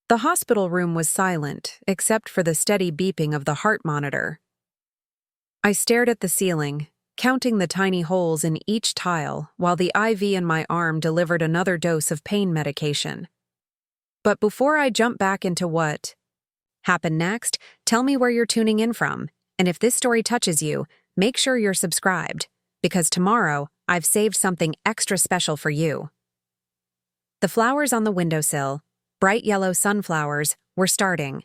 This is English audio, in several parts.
The hospital room was silent, except for the steady beeping of the heart monitor. I stared at the ceiling, counting the tiny holes in each tile while the IV in my arm delivered another dose of pain medication. But before I jump back into what happened next, tell me where you're tuning in from, and if this story touches you, make sure you're subscribed, because tomorrow I've saved something extra special for you. The flowers on the windowsill, bright yellow sunflowers, were starting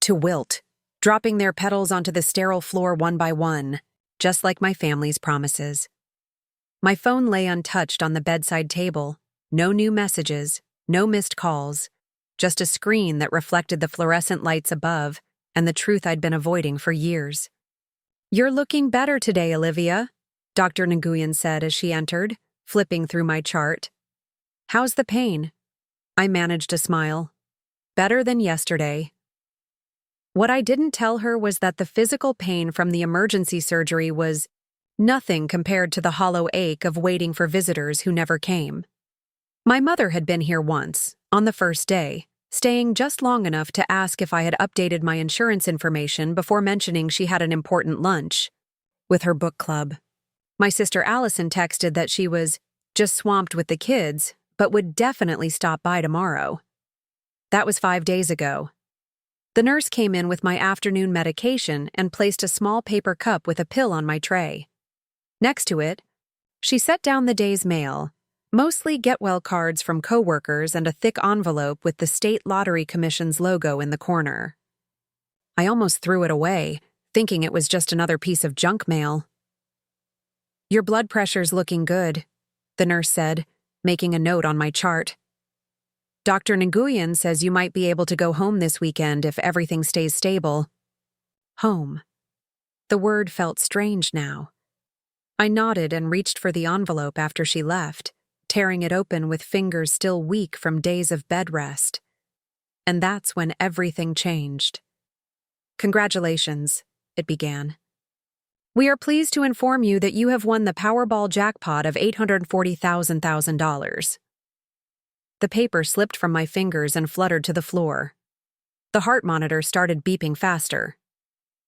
to wilt, dropping their petals onto the sterile floor one by one, just like my family's promises. My phone lay untouched on the bedside table, no new messages, no missed calls, just a screen that reflected the fluorescent lights above and the truth I'd been avoiding for years. "You're looking better today, Olivia," Dr. Nguyen said as she entered, flipping through my chart. "How's the pain?" I managed a smile. "Better than yesterday." What I didn't tell her was that the physical pain from the emergency surgery was nothing compared to the hollow ache of waiting for visitors who never came. My mother had been here once, on the first day, staying just long enough to ask if I had updated my insurance information before mentioning she had an important lunch with her book club. My sister Allison texted that she was just swamped with the kids, but would definitely stop by tomorrow. That was 5 days ago. The nurse came in with my afternoon medication and placed a small paper cup with a pill on my tray. Next to it, she set down the day's mail, mostly get-well cards from coworkers and a thick envelope with the State Lottery Commission's logo in the corner. I almost threw it away, thinking it was just another piece of junk mail. "Your blood pressure's looking good," the nurse said, making a note on my chart. "Dr. Nguyen says you might be able to go home this weekend if everything stays stable." Home. The word felt strange now. I nodded and reached for the envelope after she left, tearing it open with fingers still weak from days of bed rest. And that's when everything changed. "Congratulations," it began. "We are pleased to inform you that you have won the Powerball jackpot of $840,000. The paper slipped from my fingers and fluttered to the floor. The heart monitor started beeping faster.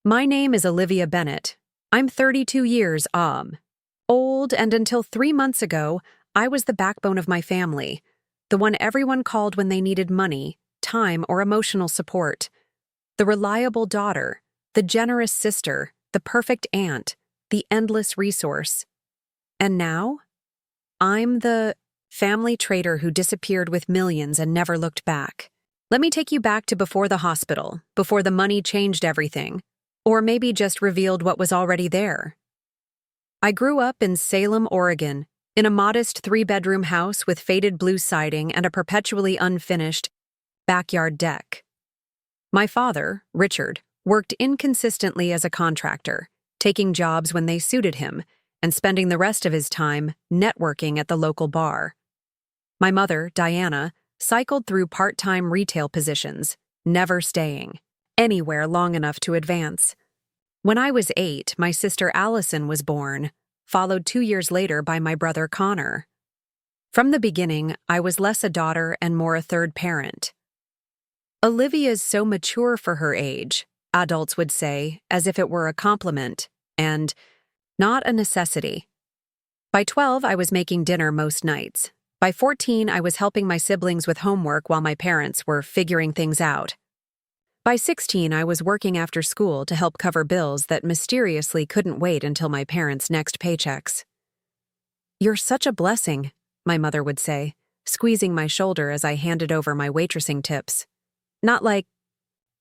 "My name is Olivia Bennett. I'm 32 years old, and until 3 months ago, I was the backbone of my family, the one everyone called when they needed money, time, or emotional support. The reliable daughter, the generous sister, the perfect aunt, the endless resource. And now, I'm the family traitor who disappeared with millions and never looked back. Let me take you back to before the hospital, before the money changed everything, or maybe just revealed what was already there. I grew up in Salem, Oregon, in a modest 3-bedroom house with faded blue siding and a perpetually unfinished backyard deck. My father, Richard, worked inconsistently as a contractor, taking jobs when they suited him and spending the rest of his time networking at the local bar. My mother, Diana, cycled through part-time retail positions, never staying anywhere long enough to advance. When I was 8, my sister Allison was born, followed 2 years later by my brother Connor. From the beginning, I was less a daughter and more a third parent. Olivia's so mature for her age, adults would say, as if it were a compliment, and not a necessity. By 12, I was making dinner most nights. By 14, I was helping my siblings with homework while my parents were figuring things out. By 16, I was working after school to help cover bills that mysteriously couldn't wait until my parents' next paychecks. "You're such a blessing," my mother would say, squeezing my shoulder as I handed over my waitressing tips. Not like,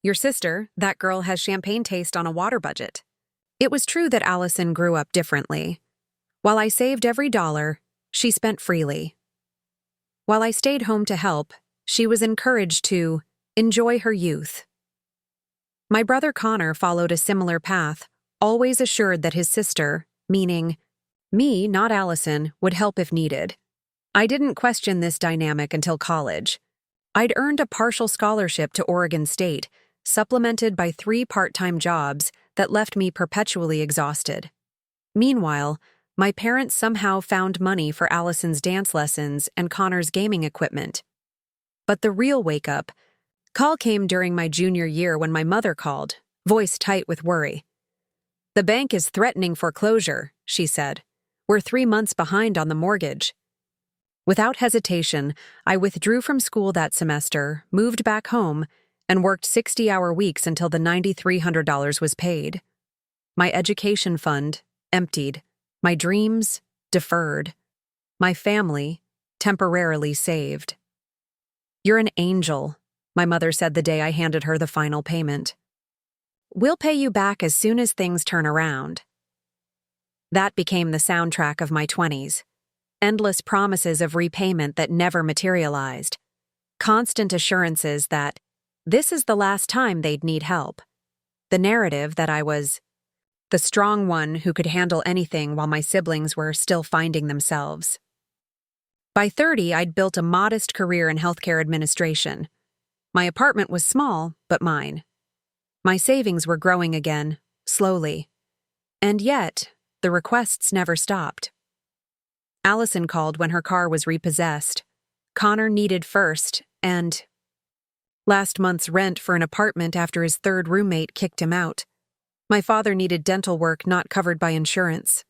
"Your sister, that girl has champagne taste on a water budget." It was true that Allison grew up differently. While I saved every dollar, she spent freely. While I stayed home to help, she was encouraged to enjoy her youth. My brother Connor followed a similar path, always assured that his sister, meaning me, not Allison, would help if needed. I didn't question this dynamic until college. I'd earned a partial scholarship to Oregon State, supplemented by 3 part-time jobs that left me perpetually exhausted. Meanwhile, my parents somehow found money for Allison's dance lessons and Connor's gaming equipment. But the real wake-up Call came during my junior year when my mother called, voice tight with worry. "The bank is threatening foreclosure," she said. "We're 3 months behind on the mortgage." Without hesitation, I withdrew from school that semester, moved back home, and worked 60-hour weeks until the $9,300 was paid. My education fund emptied, my dreams deferred, my family temporarily saved. "You're an angel," my mother said the day I handed her the final payment. "We'll pay you back as soon as things turn around." That became the soundtrack of my 20s. Endless promises of repayment that never materialized. Constant assurances that this is the last time they'd need help. The narrative that I was the strong one who could handle anything while my siblings were still finding themselves. By 30, I'd built a modest career in healthcare administration. My apartment was small, but mine. My savings were growing again, slowly. And yet, the requests never stopped. Allison called when her car was repossessed. Connor needed first, and last month's rent for an apartment after his third roommate kicked him out. My father needed dental work not covered by insurance.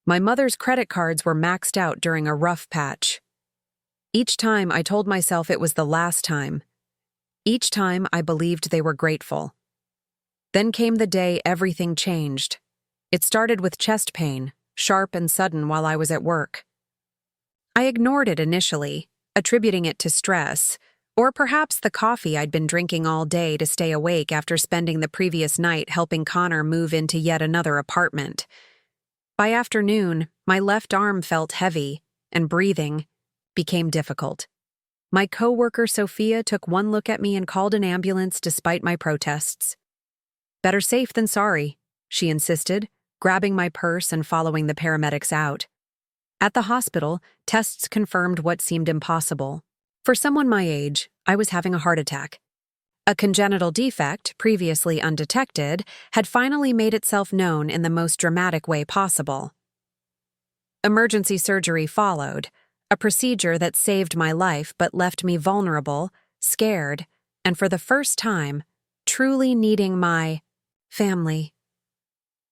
My mother's credit cards were maxed out during a rough patch. Each time I told myself it was the last time. Each time I believed they were grateful. Then came the day everything changed. It started with chest pain, sharp and sudden while I was at work. I ignored it initially, attributing it to stress, or perhaps the coffee I'd been drinking all day to stay awake after spending the previous night helping Connor move into yet another apartment. By afternoon, my left arm felt heavy, and breathing became difficult. My coworker Sophia took one look at me and called an ambulance despite my protests. "Better safe than sorry," she insisted, grabbing my purse and following the paramedics out. At the hospital, tests confirmed what seemed impossible. For someone my age, I was having a heart attack. A congenital defect, previously undetected, had finally made itself known in the most dramatic way possible. Emergency surgery followed, a procedure that saved my life but left me vulnerable, scared, and for the first time, truly needing my family.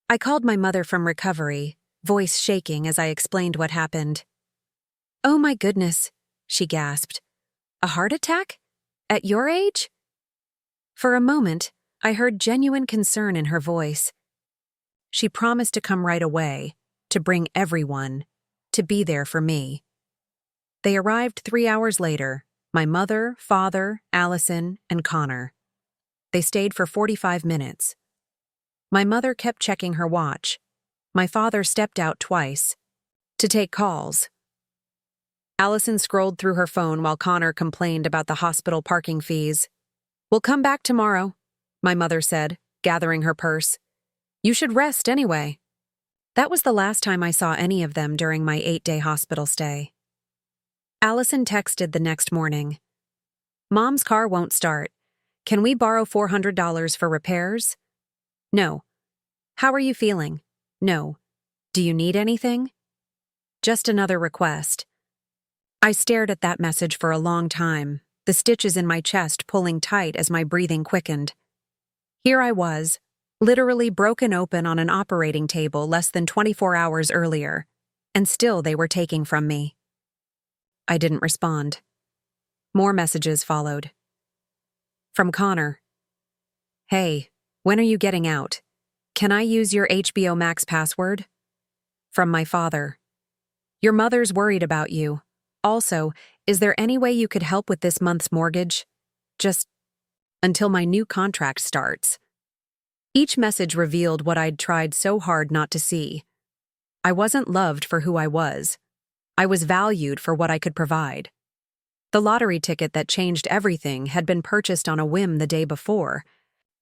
I called my mother from recovery, voice shaking as I explained what happened. "Oh my goodness," she gasped. "A heart attack? At your age?" For a moment, I heard genuine concern in her voice. She promised to come right away, to bring everyone, to be there for me. They arrived 3 hours later, my mother, father, Allison, and Connor. They stayed for 45 minutes. My mother kept checking her watch. My father stepped out twice to take calls. Allison scrolled through her phone while Connor complained about the hospital parking fees. "We'll come back tomorrow," my mother said, gathering her purse. "You should rest anyway." That was the last time I saw any of them during my 8-day hospital stay. Allison texted the next morning. "Mom's car won't start. Can we borrow $400 for repairs?" "No." "How are you feeling?" "No." "Do you need anything?" Just another request. I stared at that message for a long time, the stitches in my chest pulling tight as my breathing quickened. Here I was, literally broken open on an operating table less than 24 hours earlier, and still they were taking from me. I didn't respond. More messages followed. From Connor. "Hey, when are you getting out? Can I use your HBO Max password?" From my father. "Your mother's worried about you. Also, is there any way you could help with this month's mortgage? Just until my new contract starts." Each message revealed what I'd tried so hard not to see. I wasn't loved for who I was. I was valued for what I could provide. The lottery ticket that changed everything had been purchased on a whim the day before.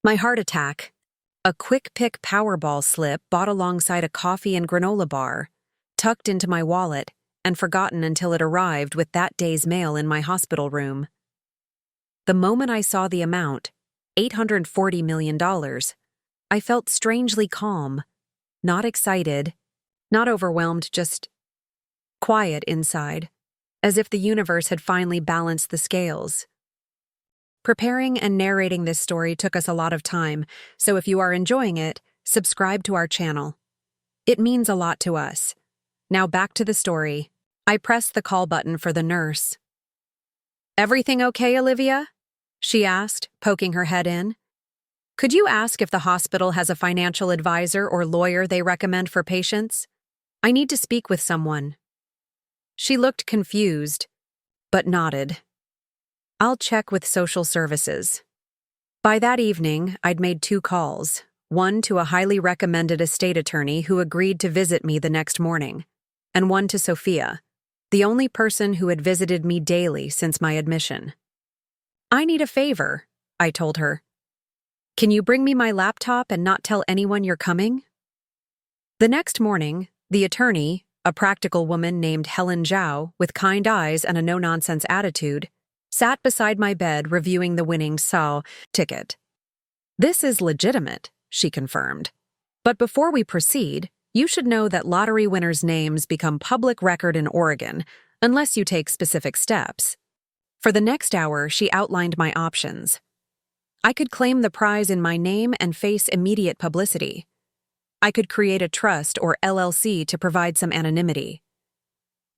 My heart attack, a quick pick Powerball slip bought alongside a coffee and granola bar, tucked into my wallet, and forgotten until it arrived with that day's mail in my hospital room. The moment I saw the amount, $840 million, I felt strangely calm, not excited, not overwhelmed, just quiet inside, as if the universe had finally balanced the scales. Preparing and narrating this story took us a lot of time, so if you are enjoying it, subscribe to our channel. It means a lot to us. Now back to the story. I pressed the call button for the nurse. "Everything okay, Olivia?" she asked, poking her head in. "Could you ask if the hospital has a financial advisor or lawyer they recommend for patients? I need to speak with someone." She looked confused, but nodded. "I'll check with social services." By that evening, I'd made 2 calls, one to a highly recommended estate attorney who agreed to visit me the next morning, and one to Sophia, the only person who had visited me daily since my admission. "I need a favor," I told her. "Can you bring me my laptop and not tell anyone you're coming?" The next morning, the attorney, a practical woman named Helen Zhao with kind eyes and a no-nonsense attitude, sat beside my bed reviewing the winning Sao ticket. "This is legitimate," she confirmed. "But before we proceed, you should know that lottery winners' names become public record in Oregon unless you take specific steps." For the next hour, she outlined my options. I could claim the prize in my name and face immediate publicity. I could create a trust or LLC to provide some anonymity.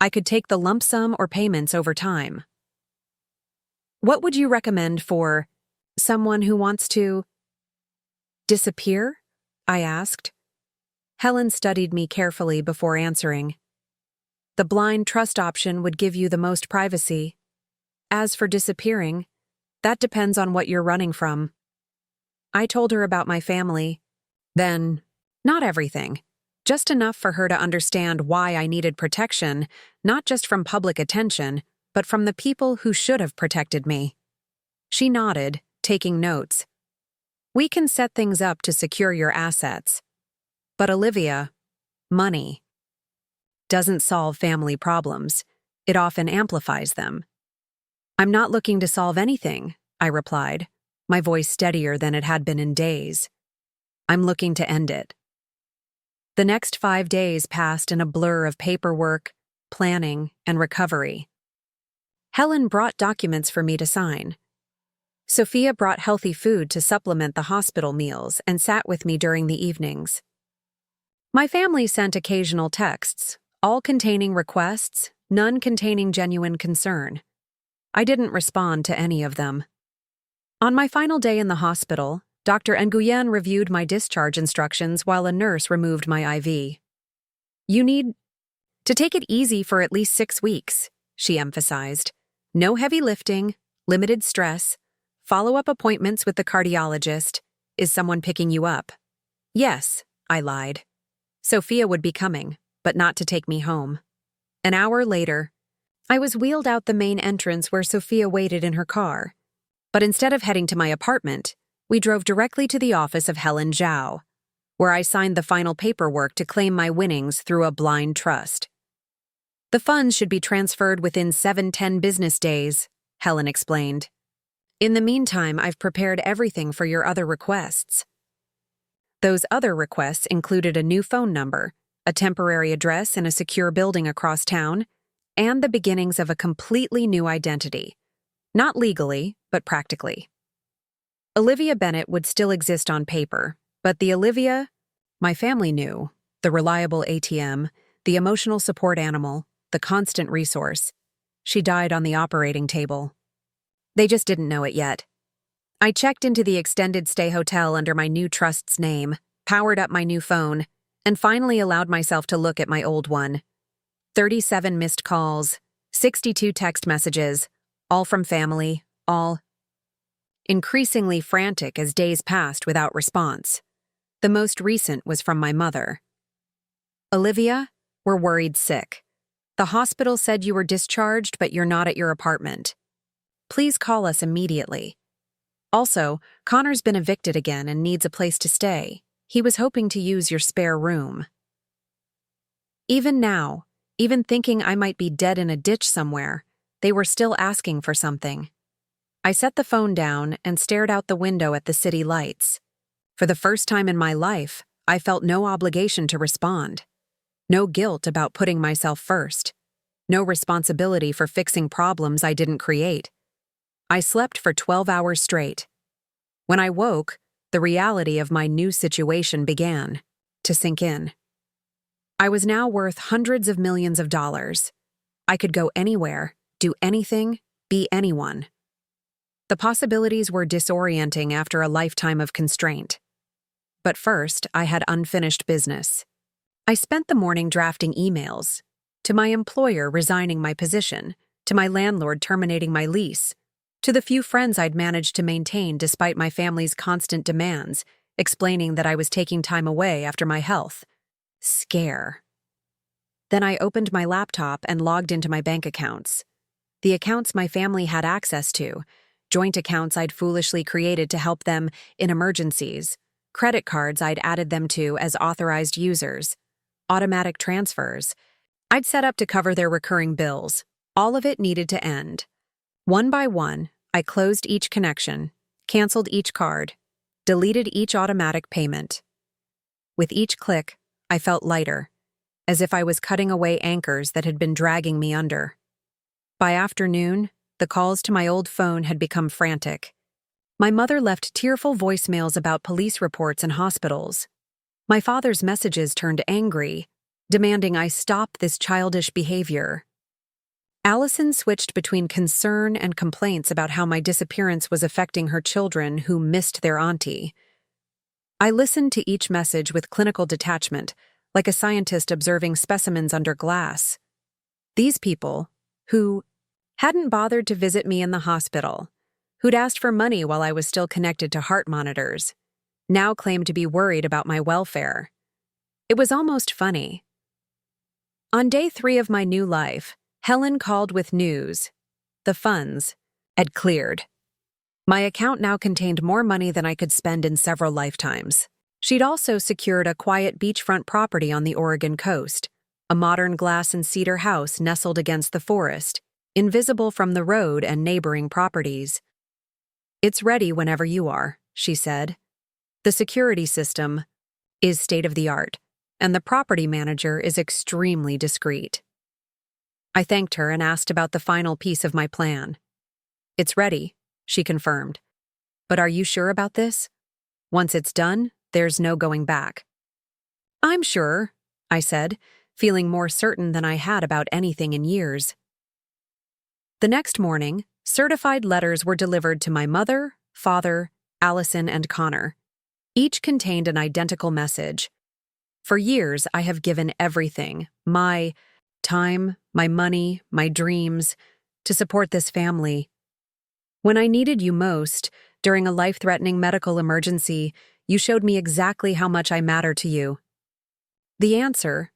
I could take the lump sum or payments over time. "What would you recommend for someone who wants to disappear?" I asked. Helen studied me carefully before answering. "The blind trust option would give you the most privacy. As for disappearing, that depends on what you're running from." I told her about my family. Then, not everything, just enough for her to understand why I needed protection, not just from public attention, but from the people who should have protected me. She nodded, taking notes. "We can set things up to secure your assets. But Olivia, money doesn't solve family problems. It often amplifies them." "I'm not looking to solve anything," I replied, my voice steadier than it had been in days. "I'm looking to end it." The next 5 days passed in a blur of paperwork, planning, and recovery. Helen brought documents for me to sign. Sophia brought healthy food to supplement the hospital meals and sat with me during the evenings. My family sent occasional texts, all containing requests, none containing genuine concern. I didn't respond to any of them. On my final day in the hospital, Dr. Nguyen reviewed my discharge instructions while a nurse removed my IV. "You need to take it easy for at least 6 weeks, she emphasized. "No heavy lifting, limited stress, follow-up appointments with the cardiologist. Is someone picking you up?" "Yes," I lied. Sophia would be coming, but not to take me home. An hour later, I was wheeled out the main entrance where Sophia waited in her car. But instead of heading to my apartment, we drove directly to the office of Helen Zhao, where I signed the final paperwork to claim my winnings through a blind trust. "The funds should be transferred within 7-10 business days," Helen explained. "In the meantime, I've prepared everything for your other requests." Those other requests included a new phone number, a temporary address in a secure building across town, and the beginnings of a completely new identity. Not legally, but practically. Olivia Bennett would still exist on paper, but the Olivia my family knew, the reliable ATM, the emotional support animal, the constant resource, she died on the operating table. They just didn't know it yet. I checked into the extended stay hotel under my new trust's name, powered up my new phone, and finally allowed myself to look at my old one. 37 missed calls, 62 text messages, all from family, all increasingly frantic as days passed without response. The most recent was from my mother. "Olivia, we're worried sick. The hospital said you were discharged, but you're not at your apartment. Please call us immediately. Also, Connor's been evicted again and needs a place to stay. He was hoping to use your spare room." Even now, even thinking I might be dead in a ditch somewhere, they were still asking for something. I set the phone down and stared out the window at the city lights. For the first time in my life, I felt no obligation to respond. No guilt about putting myself first. No responsibility for fixing problems I didn't create. I slept for 12 hours straight. When I woke, the reality of my new situation began to sink in. I was now worth hundreds of millions of dollars. I could go anywhere, do anything, be anyone. The possibilities were disorienting after a lifetime of constraint. But first, I had unfinished business. I spent the morning drafting emails, to my employer resigning my position, to my landlord terminating my lease, to the few friends I'd managed to maintain despite my family's constant demands, explaining that I was taking time away after my health. Scare. Then I opened my laptop and logged into my bank accounts. The accounts my family had access to, joint accounts I'd foolishly created to help them in emergencies, credit cards I'd added them to as authorized users, automatic transfers I'd set up to cover their recurring bills. All of it needed to end. One by one, I closed each connection, canceled each card, deleted each automatic payment. With each click, I felt lighter, as if I was cutting away anchors that had been dragging me under. By afternoon, the calls to my old phone had become frantic. My mother left tearful voicemails about police reports and hospitals. My father's messages turned angry, demanding I stop this childish behavior. Allison switched between concern and complaints about how my disappearance was affecting her children who missed their auntie. I listened to each message with clinical detachment, like a scientist observing specimens under glass. These people, who hadn't bothered to visit me in the hospital, who'd asked for money while I was still connected to heart monitors, now claimed to be worried about my welfare. It was almost funny. On day 3 of my new life, Helen called with news. The funds had cleared. My account now contained more money than I could spend in several lifetimes. She'd also secured a quiet beachfront property on the Oregon coast, a modern glass and cedar house nestled against the forest, invisible from the road and neighboring properties. "It's ready whenever you are," she said. "The security system is state-of-the-art, and the property manager is extremely discreet." I thanked her and asked about the final piece of my plan. "It's ready," she confirmed. "But are you sure about this? Once it's done, there's no going back." "I'm sure," I said, feeling more certain than I had about anything in years. The next morning, certified letters were delivered to my mother, father, Allison, and Connor. Each contained an identical message. For years, I have given everything, my time, my money, my dreams, to support this family. When I needed you most, during a life-threatening medical emergency, you showed me exactly how much I matter to you. The answer?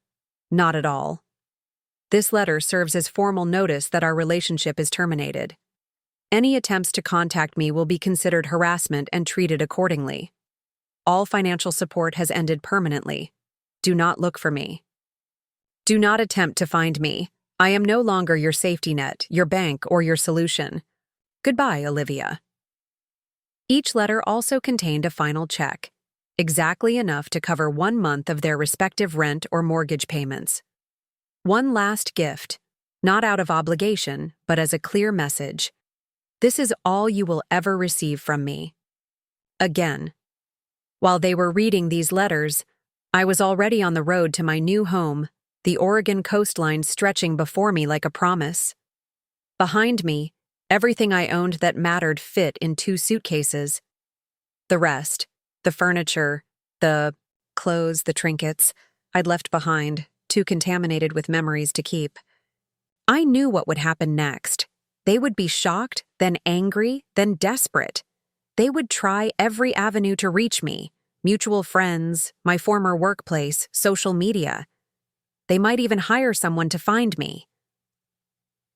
Not at all. This letter serves as formal notice that our relationship is terminated. Any attempts to contact me will be considered harassment and treated accordingly. All financial support has ended permanently. Do not look for me. Do not attempt to find me. I am no longer your safety net, your bank, or your solution. Goodbye, Olivia. Each letter also contained a final check, exactly enough to cover 1 month of their respective rent or mortgage payments. One last gift, not out of obligation, but as a clear message. This is all you will ever receive from me. Again. While they were reading these letters, I was already on the road to my new home, the Oregon coastline stretching before me like a promise. Behind me, everything I owned that mattered fit in 2 suitcases. The rest, the furniture, the clothes, the trinkets, I'd left behind, too contaminated with memories to keep. I knew what would happen next. They would be shocked, then angry, then desperate. They would try every avenue to reach me, mutual friends, my former workplace, social media. They might even hire someone to find me.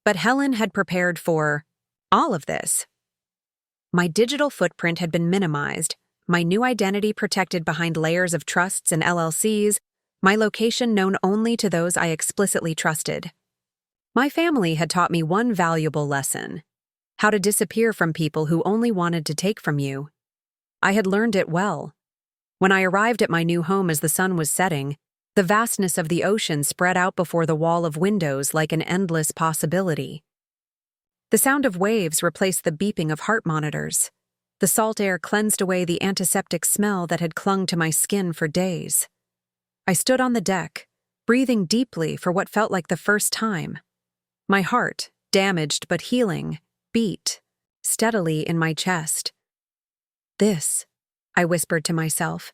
But Helen had prepared for all of this. My digital footprint had been minimized, my new identity protected behind layers of trusts and LLCs, my location known only to those I explicitly trusted. My family had taught me one valuable lesson: how to disappear from people who only wanted to take from you. I had learned it well. When I arrived at my new home as the sun was setting, the vastness of the ocean spread out before the wall of windows like an endless possibility. The sound of waves replaced the beeping of heart monitors. The salt air cleansed away the antiseptic smell that had clung to my skin for days. I stood on the deck, breathing deeply for what felt like the first time. My heart, damaged but healing, beat steadily in my chest. This, I whispered to myself,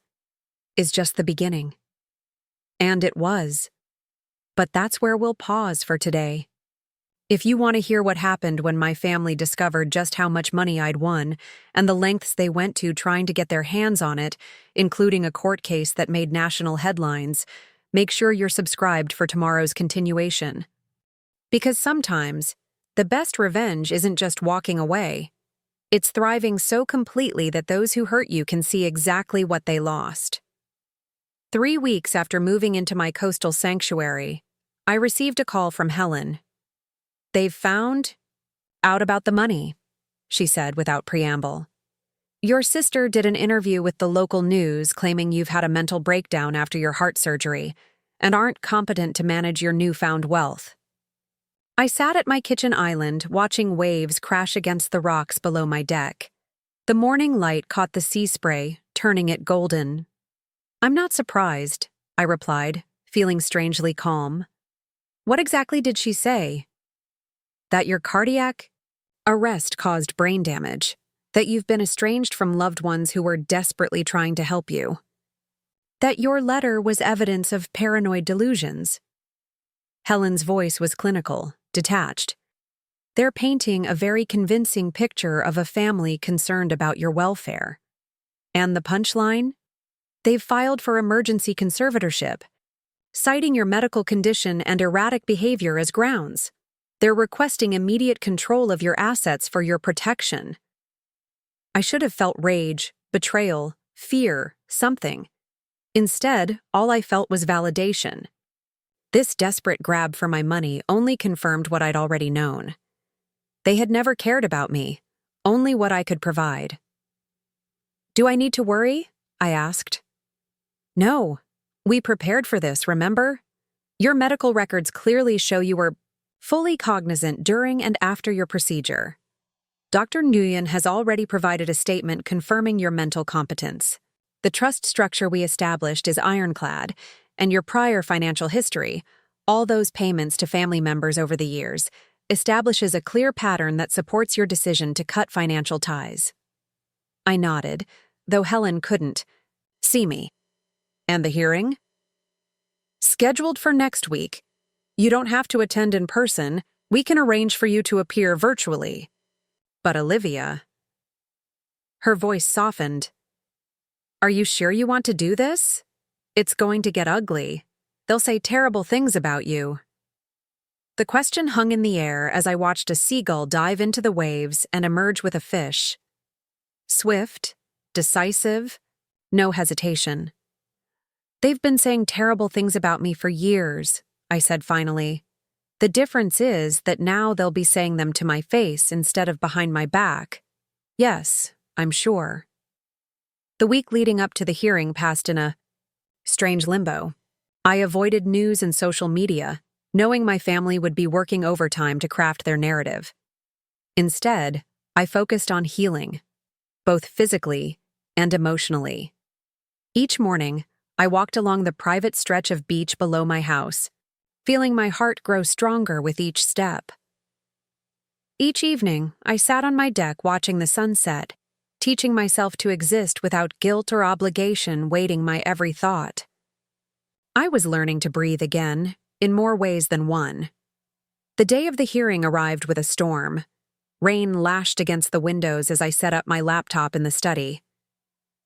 is just the beginning. And it was. But that's where we'll pause for today. If you want to hear what happened when my family discovered just how much money I'd won and the lengths they went to trying to get their hands on it, including a court case that made national headlines, make sure you're subscribed for tomorrow's continuation. Because sometimes, the best revenge isn't just walking away. It's thriving so completely that those who hurt you can see exactly what they lost. 3 weeks after moving into my coastal sanctuary, I received a call from Helen. "They've found out about the money," she said without preamble. "Your sister did an interview with the local news claiming you've had a mental breakdown after your heart surgery and aren't competent to manage your newfound wealth." I sat at my kitchen island watching waves crash against the rocks below my deck. The morning light caught the sea spray, turning it golden. "I'm not surprised," I replied, feeling strangely calm. "What exactly did she say?" "That your cardiac arrest caused brain damage, that you've been estranged from loved ones who were desperately trying to help you, that your letter was evidence of paranoid delusions." Helen's voice was clinical, detached. "They're painting a very convincing picture of a family concerned about your welfare. And the punchline? They've filed for emergency conservatorship, citing your medical condition and erratic behavior as grounds. They're requesting immediate control of your assets for your protection." I should have felt rage, betrayal, fear, something. Instead, all I felt was validation. This desperate grab for my money only confirmed what I'd already known. They had never cared about me, only what I could provide. "Do I need to worry?" I asked. "No. We prepared for this, remember? Your medical records clearly show you were fully cognizant during and after your procedure. Dr. Nguyen has already provided a statement confirming your mental competence. The trust structure we established is ironclad, and your prior financial history, all those payments to family members over the years, establishes a clear pattern that supports your decision to cut financial ties." I nodded, though Helen couldn't see me. "And the hearing?" "Scheduled for next week. You don't have to attend in person. We can arrange for you to appear virtually." "But Olivia..." Her voice softened. "Are you sure you want to do this? It's going to get ugly. They'll say terrible things about you." The question hung in the air as I watched a seagull dive into the waves and emerge with a fish. Swift, decisive, no hesitation. "They've been saying terrible things about me for years," I said finally. "The difference is that now they'll be saying them to my face instead of behind my back. Yes, I'm sure." The week leading up to the hearing passed in a strange limbo. I avoided news and social media, knowing my family would be working overtime to craft their narrative. Instead, I focused on healing, both physically and emotionally. Each morning, I walked along the private stretch of beach below my house, feeling my heart grow stronger with each step. Each evening, I sat on my deck watching the sunset, teaching myself to exist without guilt or obligation weighting my every thought. I was learning to breathe again, in more ways than one. The day of the hearing arrived with a storm. Rain lashed against the windows as I set up my laptop in the study.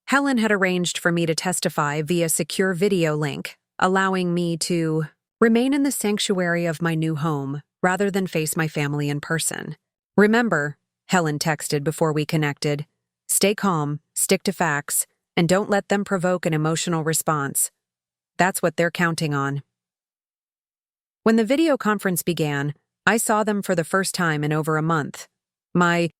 Helen had arranged for me to testify via secure video link, allowing me to remain in the sanctuary of my new home rather than face my family in person. "Remember," Helen texted before we connected, "stay calm, stick to facts, and don't let them provoke an emotional response. That's what they're counting on." When the video conference began, I saw them for the first time in over a month. My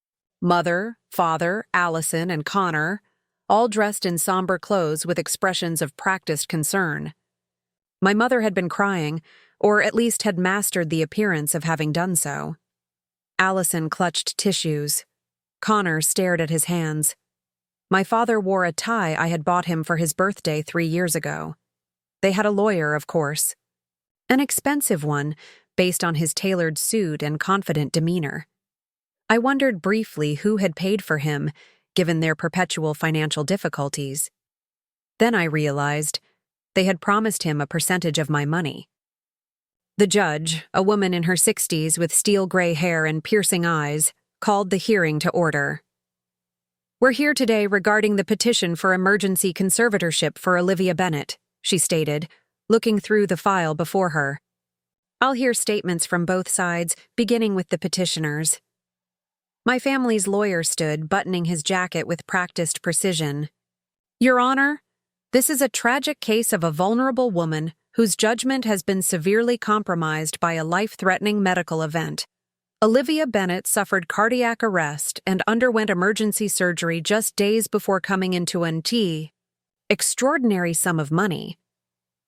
mother, father, Allison, and Connor, all dressed in somber clothes with expressions of practiced concern. My mother had been crying, or at least had mastered the appearance of having done so. Allison clutched tissues. Connor stared at his hands. My father wore a tie I had bought him for his birthday 3 years ago. They had a lawyer, of course. An expensive one, based on his tailored suit and confident demeanor. I wondered briefly who had paid for him, given their perpetual financial difficulties. Then I realized they had promised him a percentage of my money. The judge, a woman in her 60s with steel gray hair and piercing eyes, called the hearing to order. "We're here today regarding the petition for emergency conservatorship for Olivia Bennett," she stated, looking through the file before her. "I'll hear statements from both sides, beginning with the petitioners." My family's lawyer stood, buttoning his jacket with practiced precision. "Your Honor, this is a tragic case of a vulnerable woman whose judgment has been severely compromised by a life-threatening medical event. Olivia Bennett suffered cardiac arrest and underwent emergency surgery just days before coming into an extraordinary sum of money.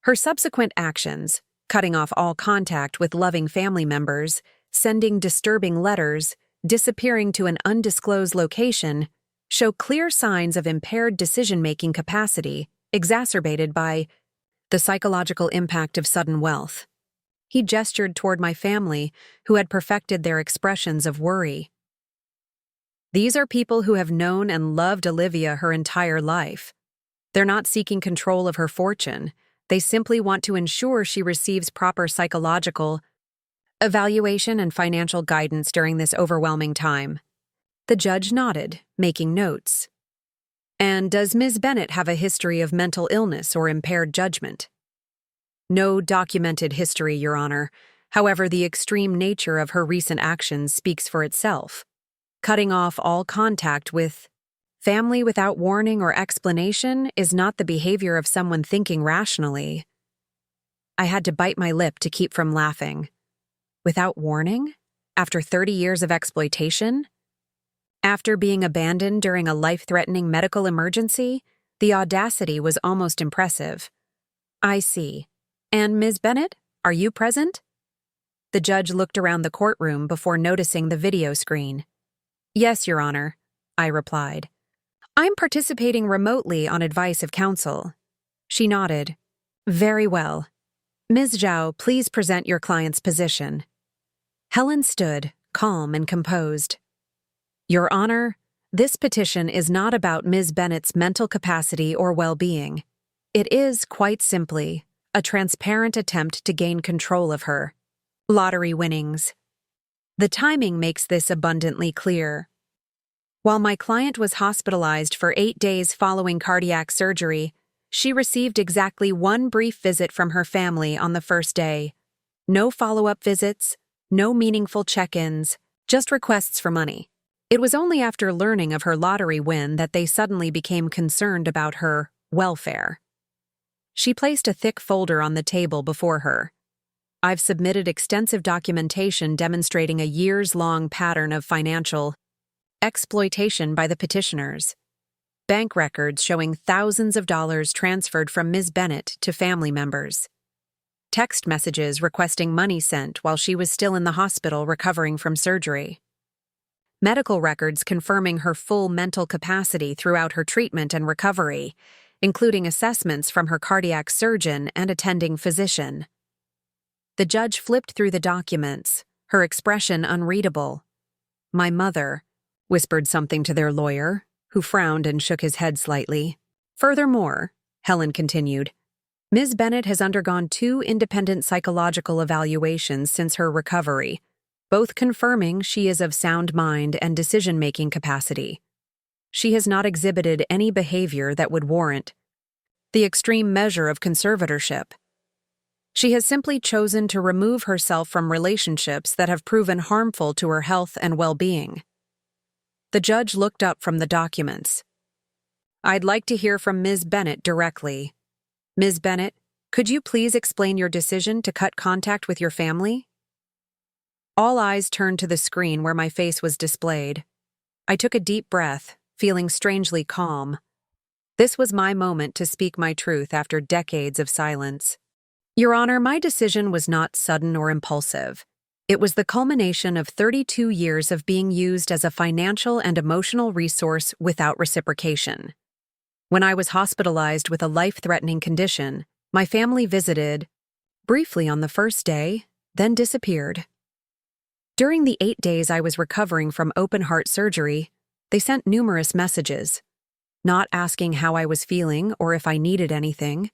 Her subsequent actions, cutting off all contact with loving family members, sending disturbing letters, disappearing to an undisclosed location, show clear signs of impaired decision-making capacity, exacerbated by the psychological impact of sudden wealth." He gestured toward my family, who had perfected their expressions of worry. "These are people who have known and loved Olivia her entire life. They're not seeking control of her fortune. They simply want to ensure she receives proper psychological evaluation and financial guidance during this overwhelming time." The judge nodded, making notes. "And does Ms. Bennett have a history of mental illness or impaired judgment?" "No documented history, Your Honor. However, the extreme nature of her recent actions speaks for itself. Cutting off all contact with family without warning or explanation is not the behavior of someone thinking rationally." I had to bite my lip to keep from laughing. Without warning? After 30 years of exploitation? After being abandoned during a life-threatening medical emergency? The audacity was almost impressive. "I see. And Ms. Bennett, are you present?" The judge looked around the courtroom before noticing the video screen. "Yes, Your Honor," I replied. "I'm participating remotely on advice of counsel." She nodded. "Very well. Ms. Zhao, please present your client's position." Helen stood, calm and composed. "Your Honor, this petition is not about Ms. Bennett's mental capacity or well-being. It is, quite simply, a transparent attempt to gain control of her lottery winnings. The timing makes this abundantly clear. While my client was hospitalized for 8 days following cardiac surgery, she received exactly one brief visit from her family on the first day. No follow-up visits, no meaningful check-ins, just requests for money. It was only after learning of her lottery win that they suddenly became concerned about her welfare." She placed a thick folder on the table before her. "I've submitted extensive documentation demonstrating a years-long pattern of financial exploitation by the petitioners. Bank records showing thousands of dollars transferred from Ms. Bennett to family members. Text messages requesting money sent while she was still in the hospital recovering from surgery. Medical records confirming her full mental capacity throughout her treatment and recovery, including assessments from her cardiac surgeon and attending physician." The judge flipped through the documents, her expression unreadable. "My mother," whispered something to their lawyer, who frowned and shook his head slightly. "Furthermore," Helen continued, "Ms. Bennett has undergone 2 independent psychological evaluations since her recovery, both confirming she is of sound mind and decision-making capacity. She has not exhibited any behavior that would warrant the extreme measure of conservatorship. She has simply chosen to remove herself from relationships that have proven harmful to her health and well-being." The judge looked up from the documents. "I'd like to hear from Ms. Bennett directly. Ms. Bennett, could you please explain your decision to cut contact with your family?" All eyes turned to the screen where my face was displayed. I took a deep breath, feeling strangely calm. This was my moment to speak my truth after decades of silence. "Your Honor, my decision was not sudden or impulsive. It was the culmination of 32 years of being used as a financial and emotional resource without reciprocation. When I was hospitalized with a life-threatening condition, my family visited, briefly on the first day, then disappeared. During the 8 days I was recovering from open-heart surgery, they sent numerous messages, not asking how I was feeling or if I needed anything,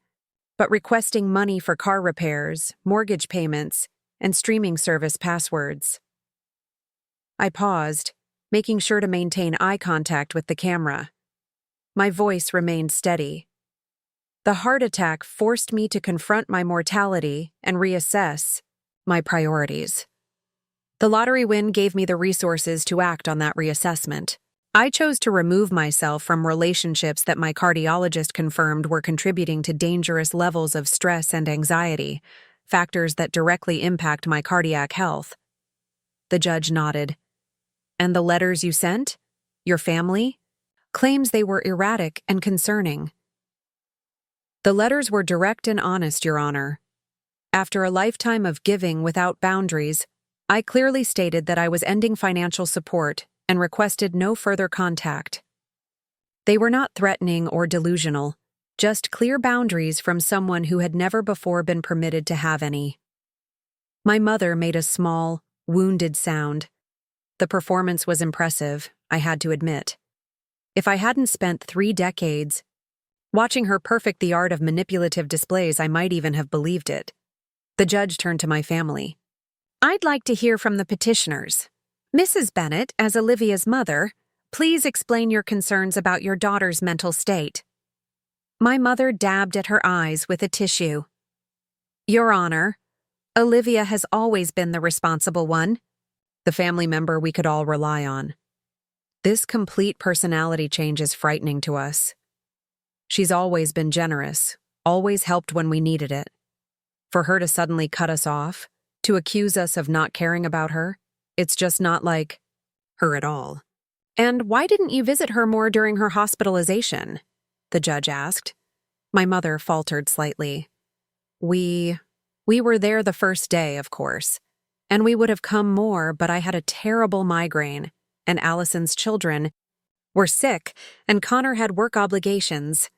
but requesting money for car repairs, mortgage payments, and streaming service passwords. I paused, making sure to maintain eye contact with the camera. My voice remained steady. The heart attack forced me to confront my mortality and reassess my priorities. The lottery win gave me the resources to act on that reassessment. I chose to remove myself from relationships that my cardiologist confirmed were contributing to dangerous levels of stress and anxiety, factors that directly impact my cardiac health. The judge nodded. And the letters you sent? Your family? Claims they were erratic and concerning. The letters were direct and honest, Your Honor. After a lifetime of giving without boundaries, I clearly stated that I was ending financial support and requested no further contact. They were not threatening or delusional, just clear boundaries from someone who had never before been permitted to have any. My mother made a small, wounded sound. The performance was impressive, I had to admit. If I hadn't spent 3 decades watching her perfect the art of manipulative displays, I might even have believed it. The judge turned to my family. I'd like to hear from the petitioners. Mrs. Bennett, as Olivia's mother, please explain your concerns about your daughter's mental state. My mother dabbed at her eyes with a tissue. Your Honor, Olivia has always been the responsible one, the family member we could all rely on. This complete personality change is frightening to us. She's always been generous, always helped when we needed it. For her to suddenly cut us off, to accuse us of not caring about her, it's just not like her at all. And why didn't you visit her more during her hospitalization? The judge asked. My mother faltered slightly. We were there the first day, of course, and we would have come more, but I had a terrible migraine, and Allison's children were sick, and Connor had work obligations.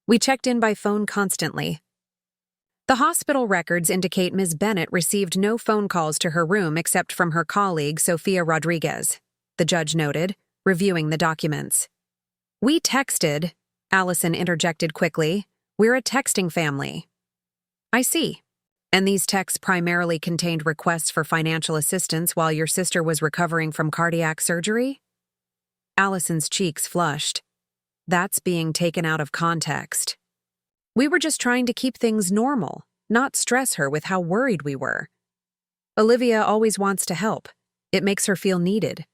We checked in by phone constantly. The hospital records indicate Ms. Bennett received no phone calls to her room except from her colleague, Sofia Rodriguez, the judge noted, reviewing the documents. We texted, Allison interjected quickly. We're a texting family. I see. And these texts primarily contained requests for financial assistance while your sister was recovering from cardiac surgery? Allison's cheeks flushed. That's being taken out of context. We were just trying to keep things normal, not stress her with how worried we were. Olivia always wants to help. It makes her feel needed.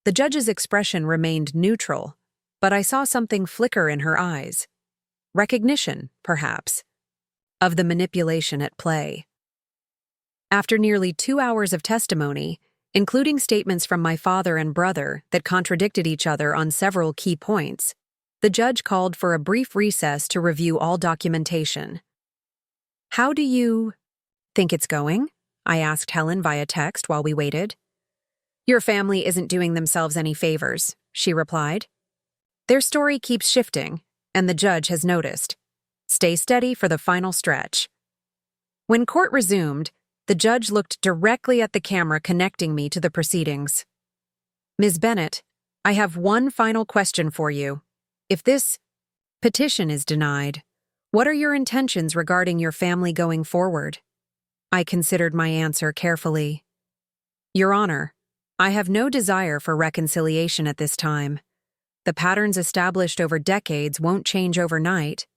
The judge's expression remained neutral, but I saw something flicker in her eyes. Recognition, perhaps, of the manipulation at play. After nearly 2 hours of testimony, including statements from my father and brother that contradicted each other on several key points, the judge called for a brief recess to review all documentation. How do you think it's going? I asked Helen via text while we waited. Your family isn't doing themselves any favors, she replied. Their story keeps shifting, and the judge has noticed. Stay steady for the final stretch. When court resumed, the judge looked directly at the camera connecting me to the proceedings. Ms. Bennett, I have one final question for you. If this petition is denied, what are your intentions regarding your family going forward? I considered my answer carefully. Your Honor, I have no desire for reconciliation at this time. The patterns established over decades won't change overnight,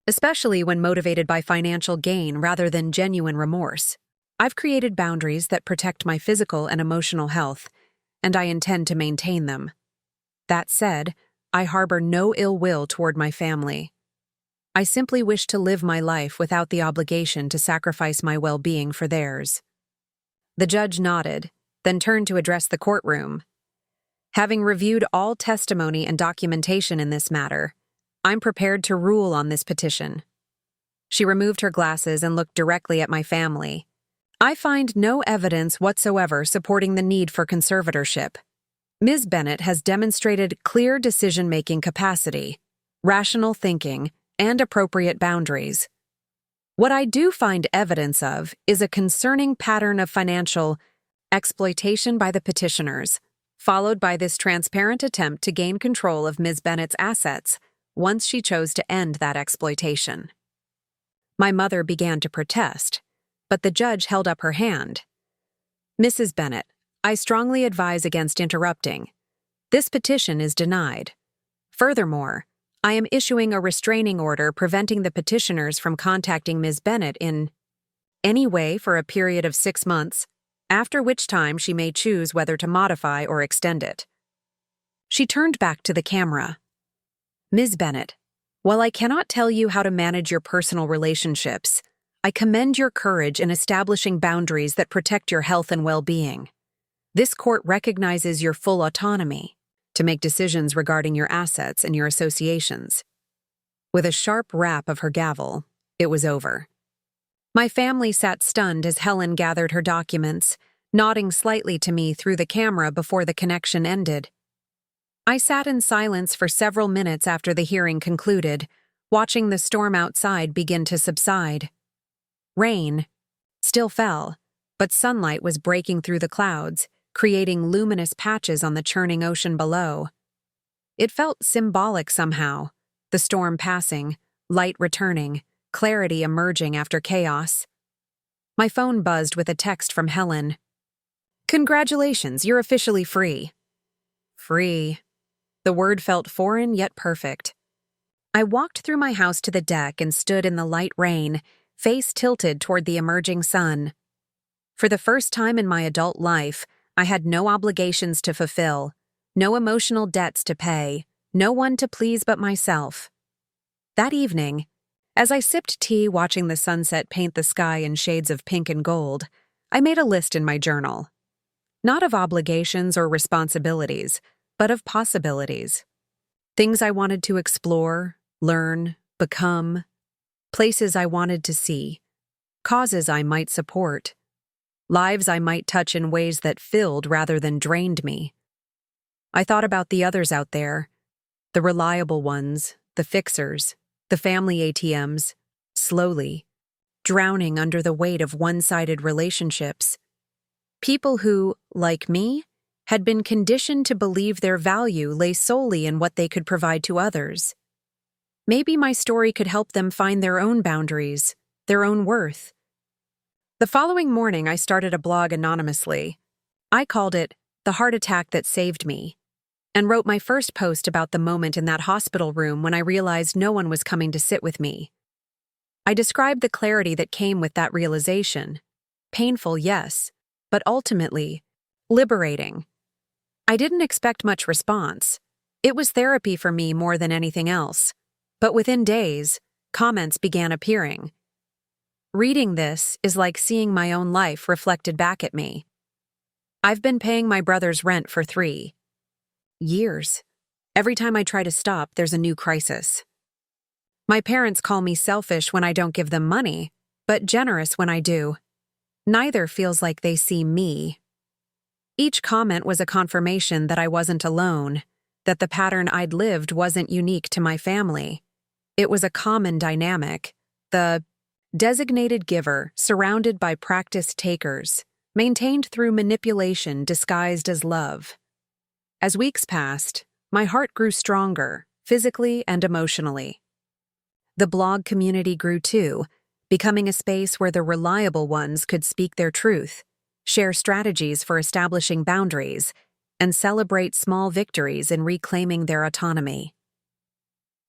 especially when motivated by financial gain rather than genuine remorse. I've created boundaries that protect my physical and emotional health, and I intend to maintain them. That said, I harbor no ill will toward my family. I simply wish to live my life without the obligation to sacrifice my well-being for theirs. The judge nodded, then turned to address the courtroom. Having reviewed all testimony and documentation in this matter, I'm prepared to rule on this petition. She removed her glasses and looked directly at my family. I find no evidence whatsoever supporting the need for conservatorship. Ms. Bennett has demonstrated clear decision-making capacity, rational thinking, and appropriate boundaries. What I do find evidence of is a concerning pattern of financial exploitation by the petitioners, followed by this transparent attempt to gain control of Ms. Bennett's assets once she chose to end that exploitation. My mother began to protest, but the judge held up her hand. Mrs. Bennett, I strongly advise against interrupting. This petition is denied. Furthermore, I am issuing a restraining order preventing the petitioners from contacting Ms. Bennett in any way for a period of 6 months, after which time she may choose whether to modify or extend it. She turned back to the camera. Ms. Bennett, while I cannot tell you how to manage your personal relationships, I commend your courage in establishing boundaries that protect your health and well-being. This court recognizes your full autonomy to make decisions regarding your assets and your associations. With a sharp rap of her gavel, it was over. My family sat stunned as Helen gathered her documents, nodding slightly to me through the camera before the connection ended. I sat in silence for several minutes after the hearing concluded, watching the storm outside begin to subside. Rain still fell, but sunlight was breaking through the clouds, creating luminous patches on the churning ocean below. It felt symbolic somehow, the storm passing, light returning, clarity emerging after chaos. My phone buzzed with a text from Helen. Congratulations, you're officially free. Free. The word felt foreign yet perfect. I walked through my house to the deck and stood in the light rain, face tilted toward the emerging sun. For the first time in my adult life, I had no obligations to fulfill, no emotional debts to pay, no one to please but myself. That evening, as I sipped tea watching the sunset paint the sky in shades of pink and gold, I made a list in my journal. Not of obligations or responsibilities, but of possibilities. Things I wanted to explore, learn, become, places I wanted to see, causes I might support, lives I might touch in ways that filled rather than drained me. I thought about the others out there, the reliable ones, the fixers, the family ATMs, slowly, drowning under the weight of one-sided relationships. People who, like me, had been conditioned to believe their value lay solely in what they could provide to others. Maybe my story could help them find their own boundaries, their own worth. The following morning, I started a blog anonymously. I called it The Heart Attack That Saved Me, and wrote my first post about the moment in that hospital room when I realized no one was coming to sit with me. I described the clarity that came with that realization. Painful, yes, but ultimately, liberating. I didn't expect much response. It was therapy for me more than anything else. But within days, comments began appearing. Reading this is like seeing my own life reflected back at me. I've been paying my brother's rent for 3 years. Every time I try to stop, there's a new crisis. My parents call me selfish when I don't give them money, but generous when I do. Neither feels like they see me. Each comment was a confirmation that I wasn't alone, that the pattern I'd lived wasn't unique to my family. It was a common dynamic, the designated giver surrounded by practiced takers, maintained through manipulation disguised as love. As weeks passed, my heart grew stronger, physically and emotionally. The blog community grew too, becoming a space where the reliable ones could speak their truth, share strategies for establishing boundaries, and celebrate small victories in reclaiming their autonomy.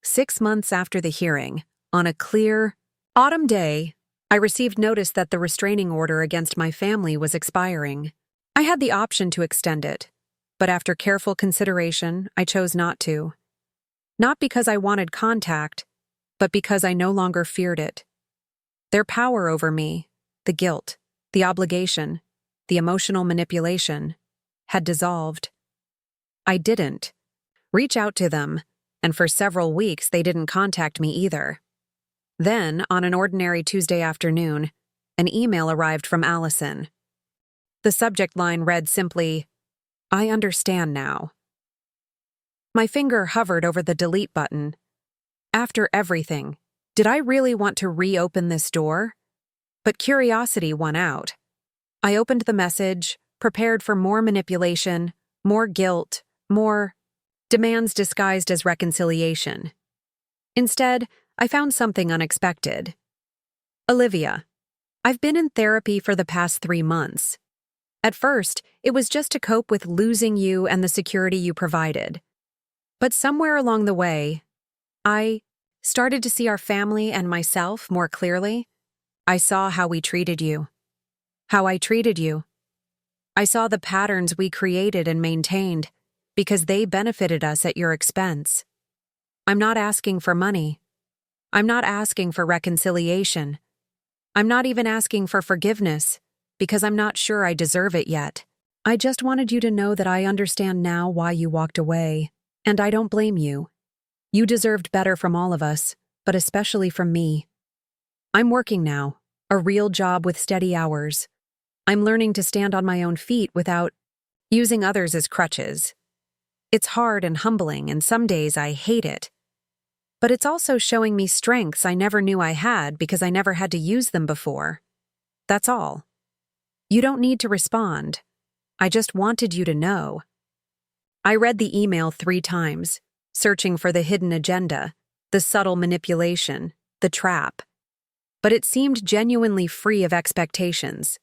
6 months after the hearing, on a clear, autumn day, I received notice that the restraining order against my family was expiring. I had the option to extend it, but after careful consideration, I chose not to. Not because I wanted contact, but because I no longer feared it. Their power over me, the guilt, the obligation, the emotional manipulation, had dissolved. I didn't reach out to them, and for several weeks they didn't contact me either. Then, on an ordinary Tuesday afternoon, An email arrived from Allison. The subject line read simply, "I understand now." My finger hovered over the delete button. After everything, did I really want to reopen this door? But curiosity won out. I opened the message, prepared for more manipulation, more guilt, more demands disguised as reconciliation. Instead, I found something unexpected. Olivia, I've been in therapy for the past 3 months. At first, it was just to cope with losing you and the security you provided. But somewhere along the way, I started to see our family and myself more clearly. I saw how we treated you. How I treated you. I saw the patterns we created and maintained because they benefited us at your expense. I'm not asking for money. I'm not asking for reconciliation. I'm not even asking for forgiveness because I'm not sure I deserve it yet. I just wanted you to know that I understand now why you walked away, and I don't blame you. You deserved better from all of us, but especially from me. I'm working now, a real job with steady hours. I'm learning to stand on my own feet without using others as crutches. It's hard and humbling, and some days I hate it. But it's also showing me strengths I never knew I had because I never had to use them before. That's all. You don't need to respond. I just wanted you to know. I read the email 3 times, searching for the hidden agenda, the subtle manipulation, the trap. But it seemed genuinely free of expectations.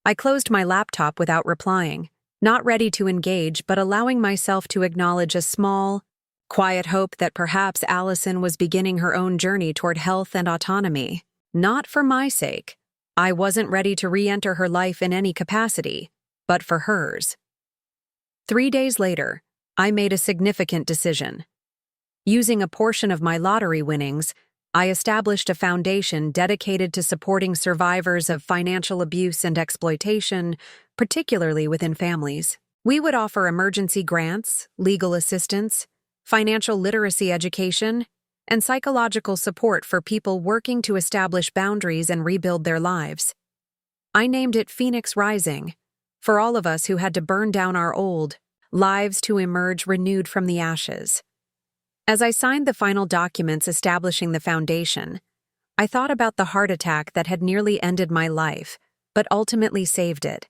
I closed my laptop without replying, not ready to engage but allowing myself to acknowledge a small, quiet hope that perhaps Allison was beginning her own journey toward health and autonomy. Not for my sake. I wasn't ready to re-enter her life in any capacity, but for hers. 3 days later, I made a significant decision. Using a portion of my lottery winnings, I established a foundation dedicated to supporting survivors of financial abuse and exploitation, particularly within families. We would offer emergency grants, legal assistance, financial literacy education, and psychological support for people working to establish boundaries and rebuild their lives. I named it Phoenix Rising, for all of us who had to burn down our old lives to emerge renewed from the ashes. As I signed the final documents establishing the foundation, I thought about the heart attack that had nearly ended my life, but ultimately saved it.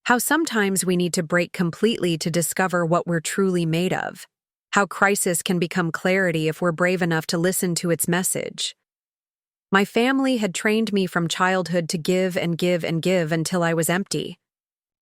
How sometimes we need to break completely to discover what we're truly made of. How crisis can become clarity if we're brave enough to listen to its message. My family had trained me from childhood to give and give and give until I was empty.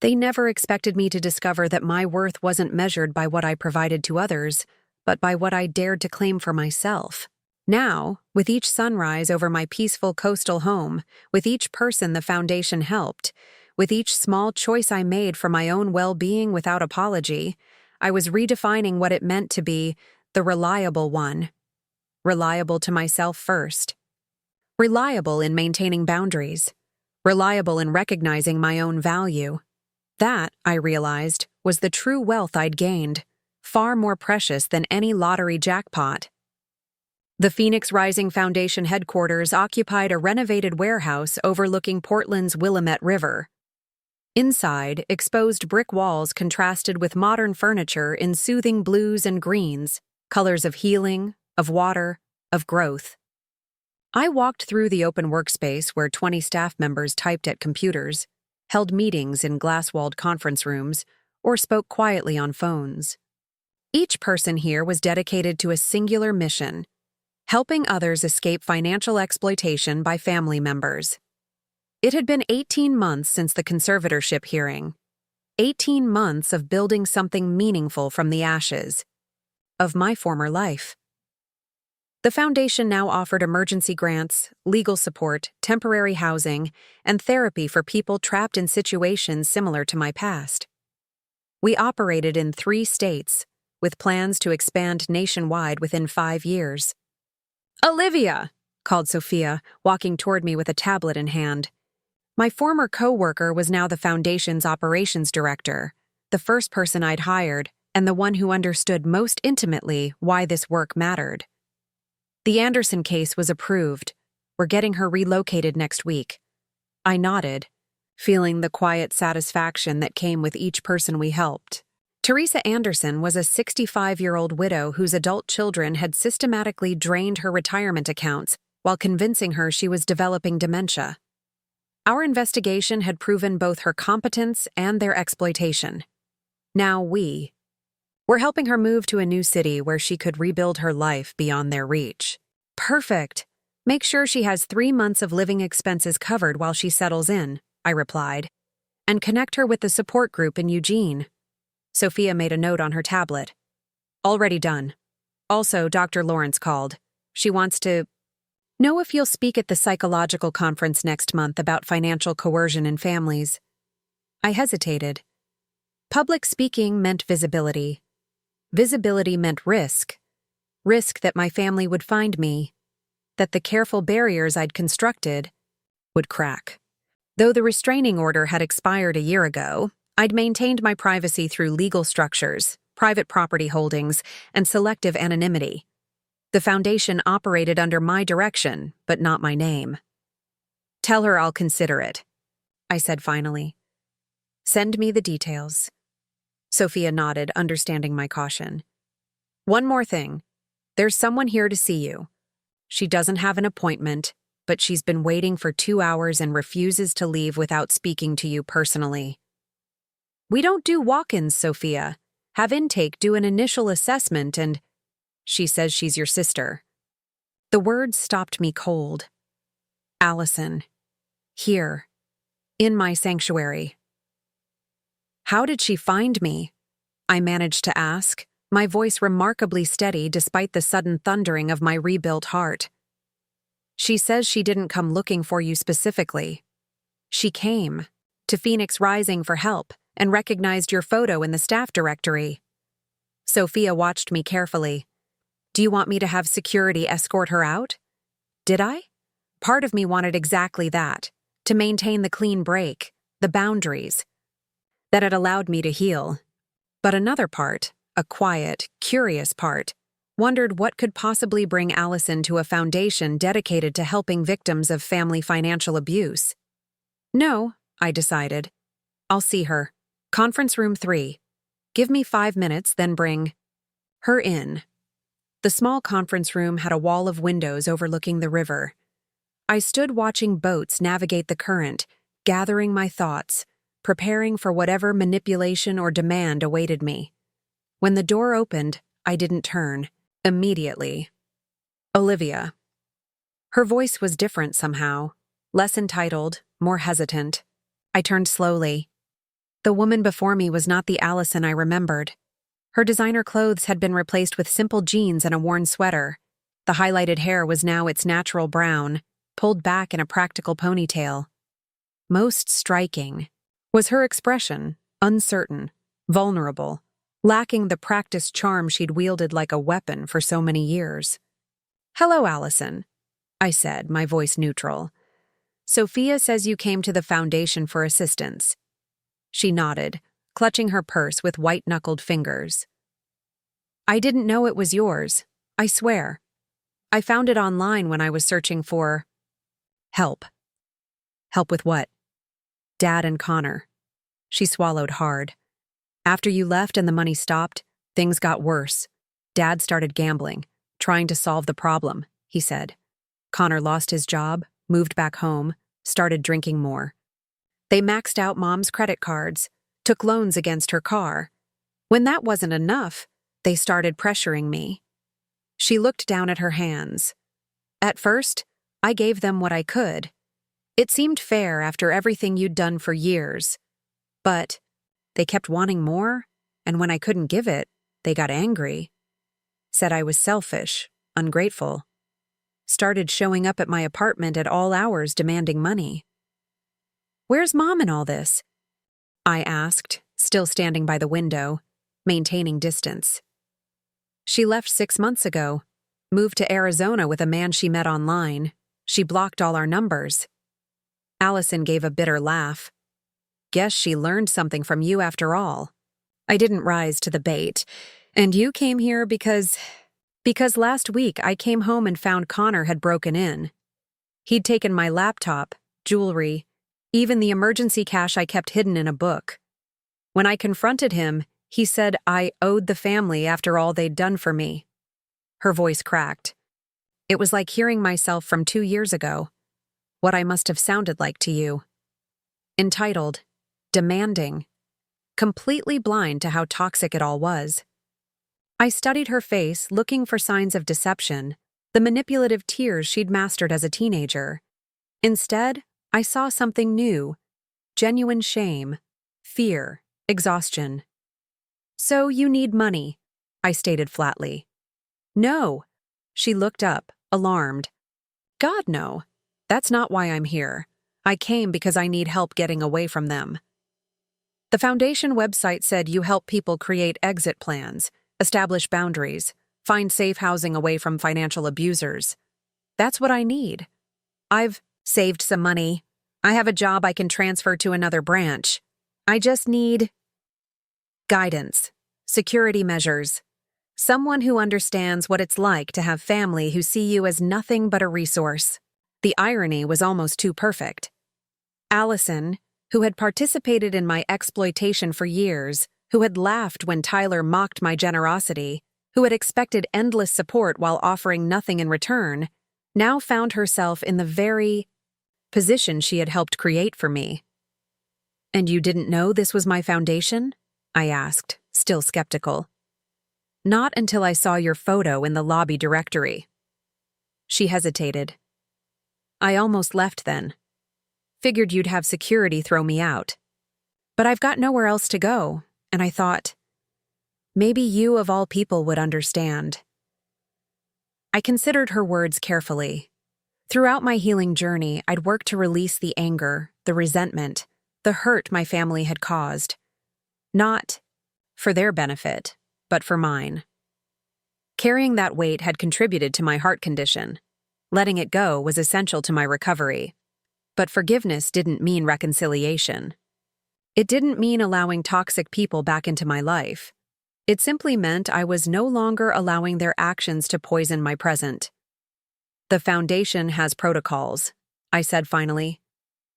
They never expected me to discover that my worth wasn't measured by what I provided to others, but by what I dared to claim for myself. Now, with each sunrise over my peaceful coastal home, with each person the foundation helped, with each small choice I made for my own well-being without apology, I was redefining what it meant to be the reliable one. Reliable to myself first. Reliable in maintaining boundaries. Reliable in recognizing my own value. That, I realized, was the true wealth I'd gained, far more precious than any lottery jackpot. The Phoenix Rising Foundation headquarters occupied a renovated warehouse overlooking Portland's Willamette River. Inside, exposed brick walls contrasted with modern furniture in soothing blues and greens, colors of healing, of water, of growth. I walked through the open workspace where 20 staff members typed at computers, held meetings in glass-walled conference rooms, or spoke quietly on phones. Each person here was dedicated to a singular mission, helping others escape financial exploitation by family members. It had been 18 months since the conservatorship hearing. 18 months of building something meaningful from the ashes of my former life. The foundation now offered emergency grants, legal support, temporary housing, and therapy for people trapped in situations similar to my past. We operated in 3 states, with plans to expand nationwide within 5 years. "Olivia!" called Sophia, walking toward me with a tablet in hand. My former co-worker was now the foundation's operations director, the first person I'd hired, and the one who understood most intimately why this work mattered. The Anderson case was approved. We're getting her relocated next week. I nodded, feeling the quiet satisfaction that came with each person we helped. Teresa Anderson was a 65-year-old widow whose adult children had systematically drained her retirement accounts while convincing her she was developing dementia. Our investigation had proven both her competence and their exploitation. Now we were helping her move to a new city where she could rebuild her life beyond their reach. Perfect. Make sure she has 3 months of living expenses covered while she settles in, I replied, and connect her with the support group in Eugene. Sophia made a note on her tablet. Already done. Also, Dr. Lawrence called. She wants to know if you'll speak at the psychological conference next month about financial coercion in families. I hesitated. Public speaking meant visibility. Visibility meant risk. Risk that my family would find me, that the careful barriers I'd constructed would crack. Though the restraining order had expired a year ago, I'd maintained my privacy through legal structures, private property holdings, and selective anonymity. The foundation operated under my direction, but not my name. Tell her I'll consider it, I said finally. Send me the details. Sophia nodded, understanding my caution. One more thing. There's someone here to see you. She doesn't have an appointment, but she's been waiting for 2 hours and refuses to leave without speaking to you personally. We don't do walk-ins, Sophia. Have intake do an initial assessment and she says she's your sister. The words stopped me cold. Allison. Here. In my sanctuary. How did she find me? I managed to ask, my voice remarkably steady despite the sudden thundering of my rebuilt heart. She says she didn't come looking for you specifically. She came to Phoenix Rising for help and recognized your photo in the staff directory. Sophia watched me carefully. Do you want me to have security escort her out? Did I? Part of me wanted exactly that, to maintain the clean break, the boundaries that had allowed me to heal. But another part, a quiet, curious part, wondered what could possibly bring Allison to a foundation dedicated to helping victims of family financial abuse. No, I decided. I'll see her. Conference room 3. Give me 5 minutes, then bring her in. The small conference room had a wall of windows overlooking the river. I stood watching boats navigate the current, gathering my thoughts, preparing for whatever manipulation or demand awaited me. When the door opened, I didn't turn. Immediately. Olivia. Her voice was different somehow, less entitled, more hesitant. I turned slowly. The woman before me was not the Allison I remembered. Her designer clothes had been replaced with simple jeans and a worn sweater. The highlighted hair was now its natural brown, pulled back in a practical ponytail. Most striking was her expression, uncertain, vulnerable, lacking the practiced charm she'd wielded like a weapon for so many years. Hello, Allison, I said, my voice neutral. Sophia says you came to the foundation for assistance. She nodded, clutching her purse with white-knuckled fingers. I didn't know it was yours, I swear. I found it online when I was searching for help. Help with what? Dad and Connor. She swallowed hard. After you left and the money stopped, things got worse. Dad started gambling, trying to solve the problem, he said. Connor lost his job, moved back home, started drinking more. They maxed out Mom's credit cards, took loans against her car. When that wasn't enough, they started pressuring me. She looked down at her hands. At first, I gave them what I could. It seemed fair after everything you'd done for years. But they kept wanting more, and when I couldn't give it, they got angry. Said I was selfish, ungrateful. Started showing up at my apartment at all hours demanding money. Where's Mom in all this? I asked, still standing by the window, maintaining distance. She left 6 months ago, moved to Arizona with a man she met online. She blocked all our numbers. Allison gave a bitter laugh. Guess she learned something from you after all. I didn't rise to the bait. And you came here because last week I came home and found Connor had broken in. He'd taken my laptop, jewelry, even the emergency cash I kept hidden in a book. When I confronted him, he said I owed the family after all they'd done for me. Her voice cracked. It was like hearing myself from 2 years ago, what I must have sounded like to you. Entitled, demanding, completely blind to how toxic it all was. I studied her face, looking for signs of deception, the manipulative tears she'd mastered as a teenager. Instead, I saw something new, genuine shame, fear, exhaustion. So you need money, I stated flatly. No. She looked up, alarmed. God, no. That's not why I'm here. I came because I need help getting away from them. The foundation website said you help people create exit plans, establish boundaries, find safe housing away from financial abusers. That's what I need. I've saved some money. I have a job I can transfer to another branch. I just need guidance, security measures, someone who understands what it's like to have family who see you as nothing but a resource. The irony was almost too perfect. Allison, who had participated in my exploitation for years, who had laughed when Tyler mocked my generosity, who had expected endless support while offering nothing in return, now found herself in the very position she had helped create for me. And you didn't know this was my foundation? I asked, still skeptical. Not until I saw your photo in the lobby directory. She hesitated. I almost left then. Figured you'd have security throw me out. But I've got nowhere else to go, and I thought, maybe you of all people would understand. I considered her words carefully. Throughout my healing journey, I'd worked to release the anger, the resentment, the hurt my family had caused. Not for their benefit, but for mine. Carrying that weight had contributed to my heart condition. Letting it go was essential to my recovery. But forgiveness didn't mean reconciliation. It didn't mean allowing toxic people back into my life. It simply meant I was no longer allowing their actions to poison my present. The foundation has protocols, I said finally.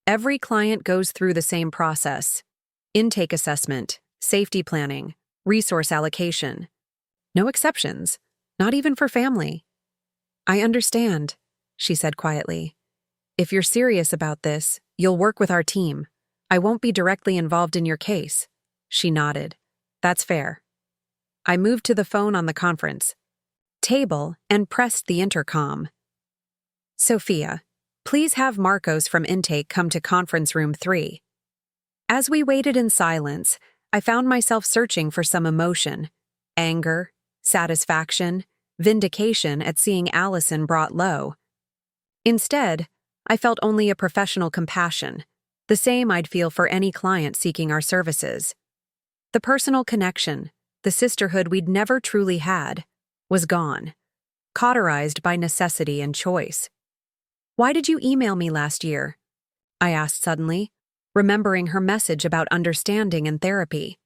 Every client goes through the same process. Intake assessment, safety planning, resource allocation. No exceptions, not even for family. I understand, she said quietly. If you're serious about this, you'll work with our team. I won't be directly involved in your case. She nodded. That's fair. I moved to the phone on the conference table and pressed the intercom. Sophia, please have Marcos from Intake come to conference room 3. As we waited in silence, I found myself searching for some emotion, anger, satisfaction, vindication at seeing Allison brought low. Instead, I felt only a professional compassion, the same I'd feel for any client seeking our services. The personal connection, the sisterhood we'd never truly had, was gone, cauterized by necessity and choice. Why did you email me last year? I asked suddenly, remembering her message about understanding and therapy.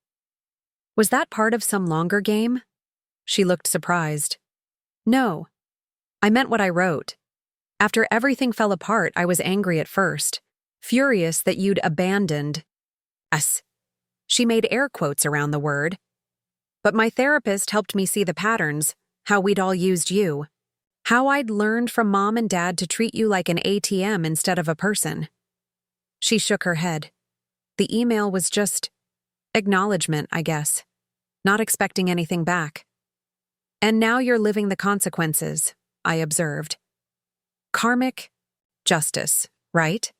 Was that part of some longer game? She looked surprised. No. I meant what I wrote. After everything fell apart, I was angry at first, furious that you'd abandoned us. She made air quotes around the word. But my therapist helped me see the patterns, how we'd all used you, how I'd learned from Mom and Dad to treat you like an ATM instead of a person. She shook her head. The email was just acknowledgement, I guess, not expecting anything back. And now you're living the consequences, I observed. Karmic justice, right?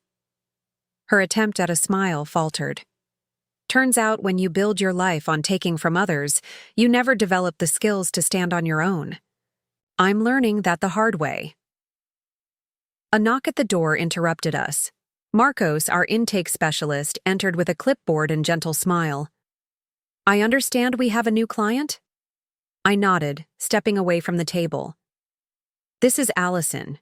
Her attempt at a smile faltered. Turns out when you build your life on taking from others, you never develop the skills to stand on your own. I'm learning that the hard way. A knock at the door interrupted us. Marcos, our intake specialist, entered with a clipboard and gentle smile. I understand we have a new client? I nodded, stepping away from the table. This is Allison.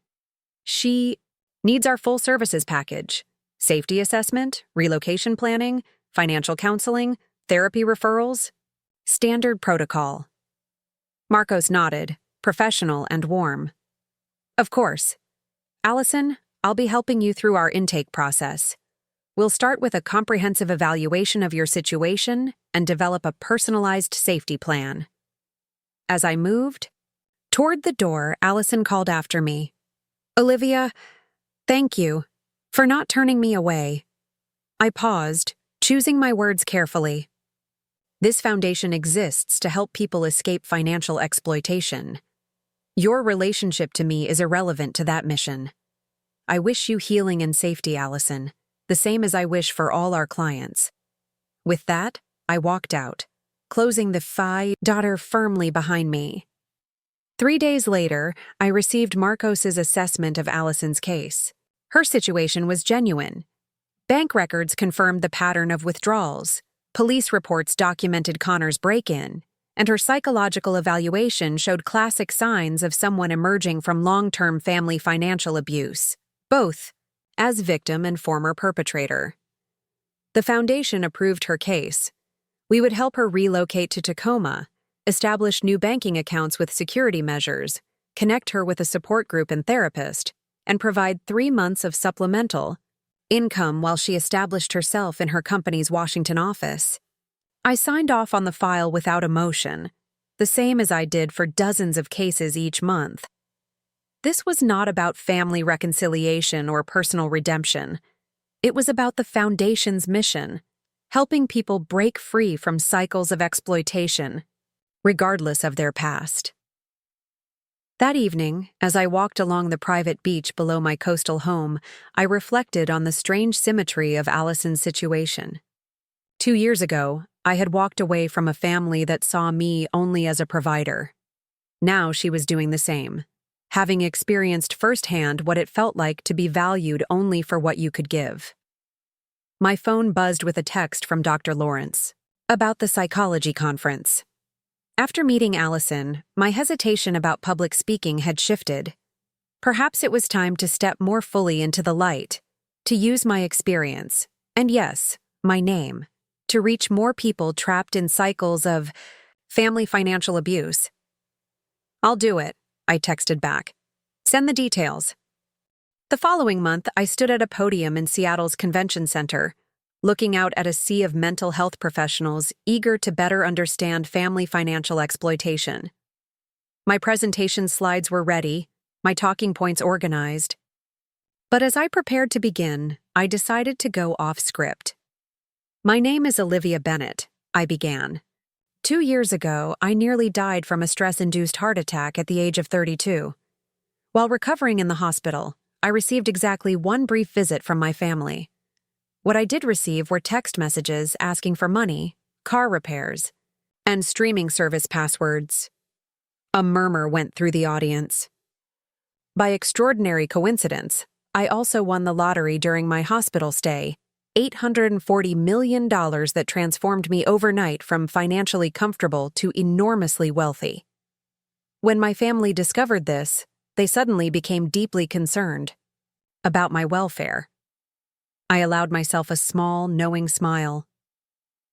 She needs our full services package. Safety assessment, relocation planning, financial counseling, therapy referrals. Standard protocol. Marcos nodded, professional and warm. Of course. Allison, I'll be helping you through our intake process. We'll start with a comprehensive evaluation of your situation and develop a personalized safety plan. As I moved toward the door, Allison called after me. Olivia, thank you for not turning me away. I paused, choosing my words carefully. This foundation exists to help people escape financial exploitation. Your relationship to me is irrelevant to that mission. I wish you healing and safety, Allison, the same as I wish for all our clients. With that, I walked out, closing the door firmly behind me. 3 days later, I received Marcos's assessment of Allison's case. Her situation was genuine. Bank records confirmed the pattern of withdrawals. Police reports documented Connor's break-in, and her psychological evaluation showed classic signs of someone emerging from long-term family financial abuse, both as victim and former perpetrator. The foundation approved her case. We would help her relocate to Tacoma, establish new banking accounts with security measures, connect her with a support group and therapist, and provide 3 months of supplemental income while she established herself in her company's Washington office. I signed off on the file without emotion, the same as I did for dozens of cases each month. This was not about family reconciliation or personal redemption. It was about the foundation's mission, helping people break free from cycles of exploitation, regardless of their past. That evening, as I walked along the private beach below my coastal home, I reflected on the strange symmetry of Allison's situation. 2 years ago, I had walked away from a family that saw me only as a provider. Now she was doing the same, having experienced firsthand what it felt like to be valued only for what you could give. My phone buzzed with a text from Dr. Lawrence about the psychology conference. After meeting Allison, my hesitation about public speaking had shifted. Perhaps it was time to step more fully into the light, to use my experience, and yes, my name, to reach more people trapped in cycles of family financial abuse. I'll do it, I texted back. Send the details. The following month, I stood at a podium in Seattle's convention center, looking out at a sea of mental health professionals eager to better understand family financial exploitation. My presentation slides were ready, my talking points organized. But as I prepared to begin, I decided to go off script. My name is Olivia Bennett, I began. 2 years ago, I nearly died from a stress-induced heart attack at the age of 32. While recovering in the hospital, I received exactly one brief visit from my family. What I did receive were text messages asking for money, car repairs, and streaming service passwords. A murmur went through the audience. By extraordinary coincidence, I also won the lottery during my hospital stay, $840 million that transformed me overnight from financially comfortable to enormously wealthy. When my family discovered this, they suddenly became deeply concerned about my welfare. I allowed myself a small, knowing smile.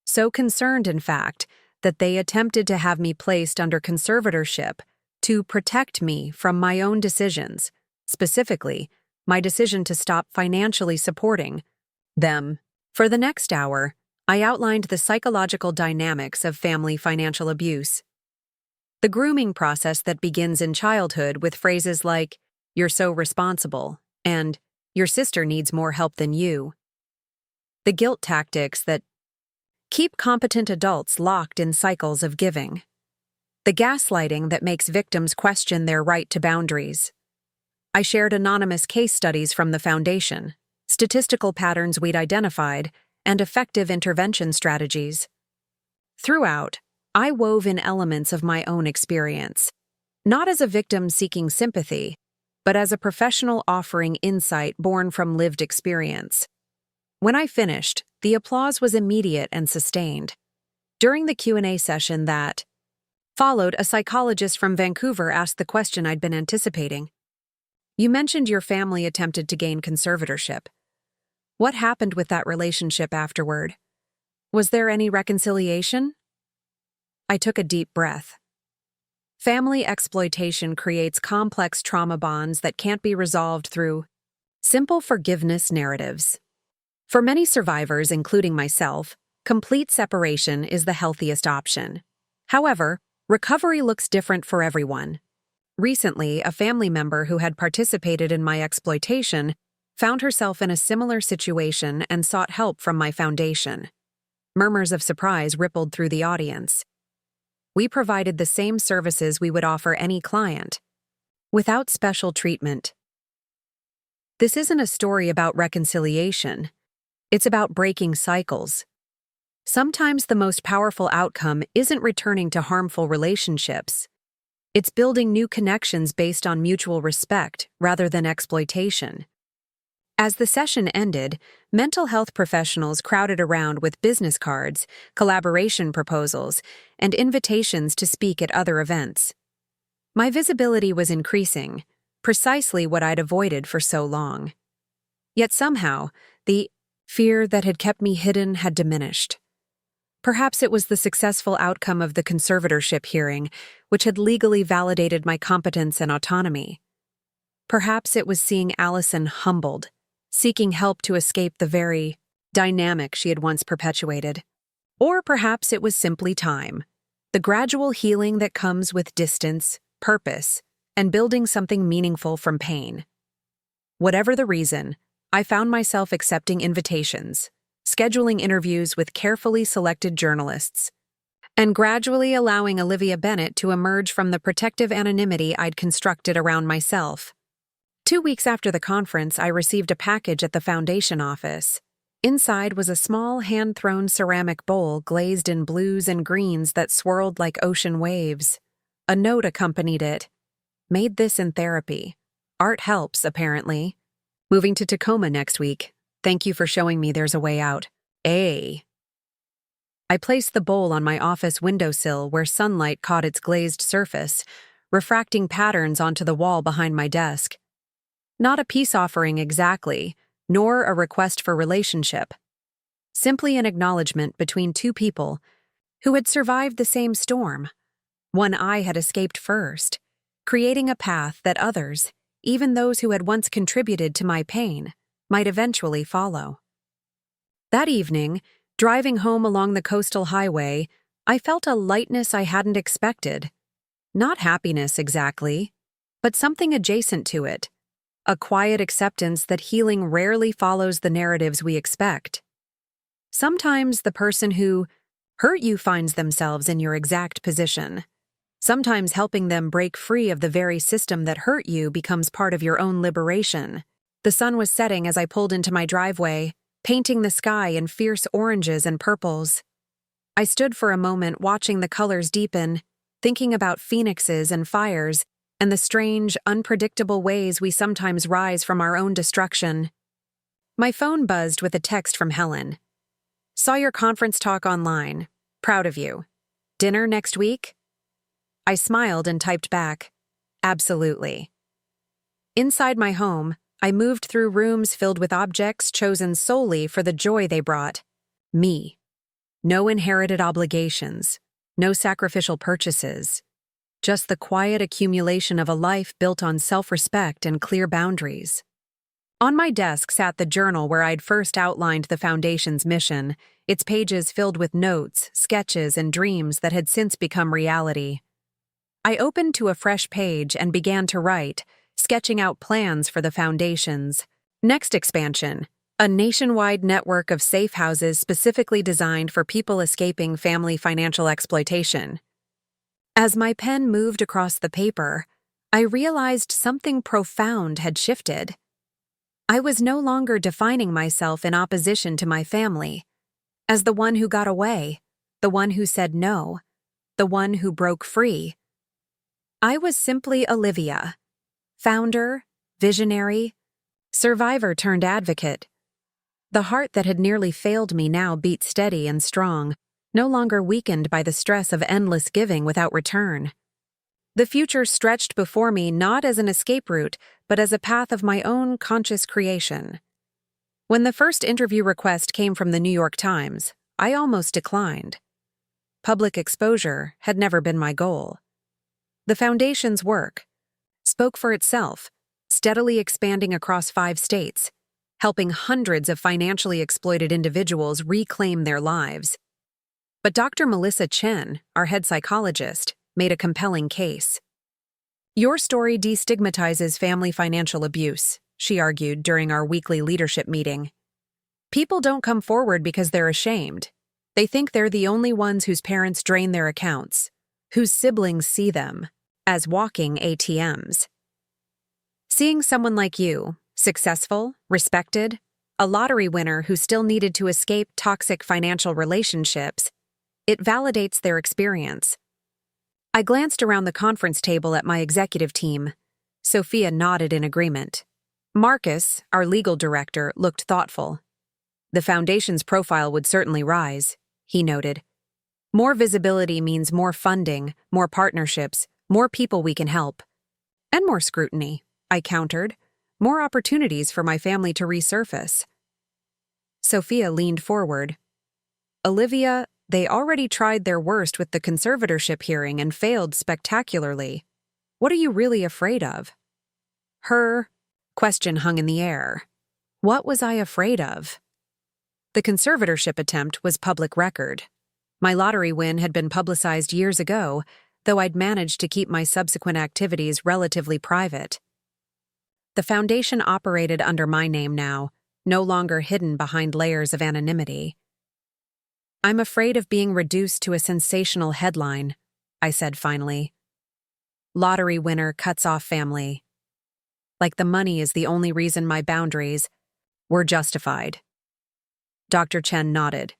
So concerned, in fact, that they attempted to have me placed under conservatorship to protect me from my own decisions, specifically, my decision to stop financially supporting them. For the next hour, I outlined the psychological dynamics of family financial abuse. The grooming process that begins in childhood with phrases like, "You're so responsible," and "Your sister needs more help than you." The guilt tactics that keep competent adults locked in cycles of giving. The gaslighting that makes victims question their right to boundaries. I shared anonymous case studies from the foundation, statistical patterns we'd identified, and effective intervention strategies. Throughout, I wove in elements of my own experience, not as a victim seeking sympathy, but as a professional offering insight born from lived experience. When I finished, the applause was immediate and sustained. During the Q&A session that followed, a psychologist from Vancouver asked the question I'd been anticipating. You mentioned your family attempted to gain conservatorship. What happened with that relationship afterward? Was there any reconciliation? I took a deep breath. Family exploitation creates complex trauma bonds that can't be resolved through simple forgiveness narratives. For many survivors, including myself, complete separation is the healthiest option. However, recovery looks different for everyone. Recently, a family member who had participated in my exploitation found herself in a similar situation and sought help from my foundation. Murmurs of surprise rippled through the audience. We provided the same services we would offer any client, without special treatment. This isn't a story about reconciliation. It's about breaking cycles. Sometimes the most powerful outcome isn't returning to harmful relationships. It's building new connections based on mutual respect rather than exploitation. As the session ended, mental health professionals crowded around with business cards, collaboration proposals, and invitations to speak at other events. My visibility was increasing, precisely what I'd avoided for so long. Yet somehow, the fear that had kept me hidden had diminished. Perhaps it was the successful outcome of the conservatorship hearing, which had legally validated my competence and autonomy. Perhaps it was seeing Allison humbled, seeking help to escape the very dynamic she had once perpetuated. Or perhaps it was simply time, the gradual healing that comes with distance, purpose, and building something meaningful from pain. Whatever the reason, I found myself accepting invitations, scheduling interviews with carefully selected journalists, and gradually allowing Olivia Bennett to emerge from the protective anonymity I'd constructed around myself. 2 weeks after the conference, I received a package at the foundation office. Inside was a small hand-thrown ceramic bowl glazed in blues and greens that swirled like ocean waves. A note accompanied it. Made this in therapy. Art helps, apparently. Moving to Tacoma next week. Thank you for showing me there's a way out. I placed the bowl on my office windowsill where sunlight caught its glazed surface, refracting patterns onto the wall behind my desk. Not a peace offering exactly, nor a request for relationship. Simply an acknowledgement between two people who had survived the same storm. One I had escaped first, creating a path that others, even those who had once contributed to my pain, might eventually follow. That evening, driving home along the coastal highway, I felt a lightness I hadn't expected. Not happiness exactly, but something adjacent to it. A quiet acceptance that healing rarely follows the narratives we expect. Sometimes the person who hurt you finds themselves in your exact position. Sometimes helping them break free of the very system that hurt you becomes part of your own liberation. The sun was setting as I pulled into my driveway, painting the sky in fierce oranges and purples. I stood for a moment watching the colors deepen, thinking about phoenixes and fires, and the strange, unpredictable ways we sometimes rise from our own destruction. My phone buzzed with a text from Helen. Saw your conference talk online. Proud of you. Dinner next week? I smiled and typed back, absolutely. Inside my home, I moved through rooms filled with objects chosen solely for the joy they brought. Me. No inherited obligations, no sacrificial purchases. Just the quiet accumulation of a life built on self-respect and clear boundaries. On my desk sat the journal where I'd first outlined the Foundation's mission, its pages filled with notes, sketches, and dreams that had since become reality. I opened to a fresh page and began to write, sketching out plans for the Foundation's next expansion, a nationwide network of safe houses specifically designed for people escaping family financial exploitation. As my pen moved across the paper, I realized something profound had shifted. I was no longer defining myself in opposition to my family, as the one who got away, the one who said no, the one who broke free. I was simply Olivia, founder, visionary, survivor turned advocate. The heart that had nearly failed me now beat steady and strong, no longer weakened by the stress of endless giving without return. The future stretched before me not as an escape route, but as a path of my own conscious creation. When the first interview request came from the New York Times, I almost declined. Public exposure had never been my goal. The Foundation's work spoke for itself, steadily expanding across 5 states, helping hundreds of financially exploited individuals reclaim their lives. But Dr. Melissa Chen, our head psychologist, made a compelling case. Your story destigmatizes family financial abuse, she argued during our weekly leadership meeting. People don't come forward because they're ashamed. They think they're the only ones whose parents drain their accounts, whose siblings see them as walking ATMs. Seeing someone like you, successful, respected, a lottery winner who still needed to escape toxic financial relationships, it validates their experience. I glanced around the conference table at my executive team. Sophia nodded in agreement. Marcus, our legal director, looked thoughtful. The foundation's profile would certainly rise, he noted. More visibility means more funding, more partnerships, more people we can help. And more scrutiny, I countered. More opportunities for my family to resurface. Sophia leaned forward. Olivia, they already tried their worst with the conservatorship hearing and failed spectacularly. What are you really afraid of? Her question hung in the air. What was I afraid of? The conservatorship attempt was public record. My lottery win had been publicized years ago, though I'd managed to keep my subsequent activities relatively private. The foundation operated under my name now, no longer hidden behind layers of anonymity. I'm afraid of being reduced to a sensational headline, I said finally. Lottery winner cuts off family. Like the money is the only reason my boundaries were justified. Dr. Chen nodded.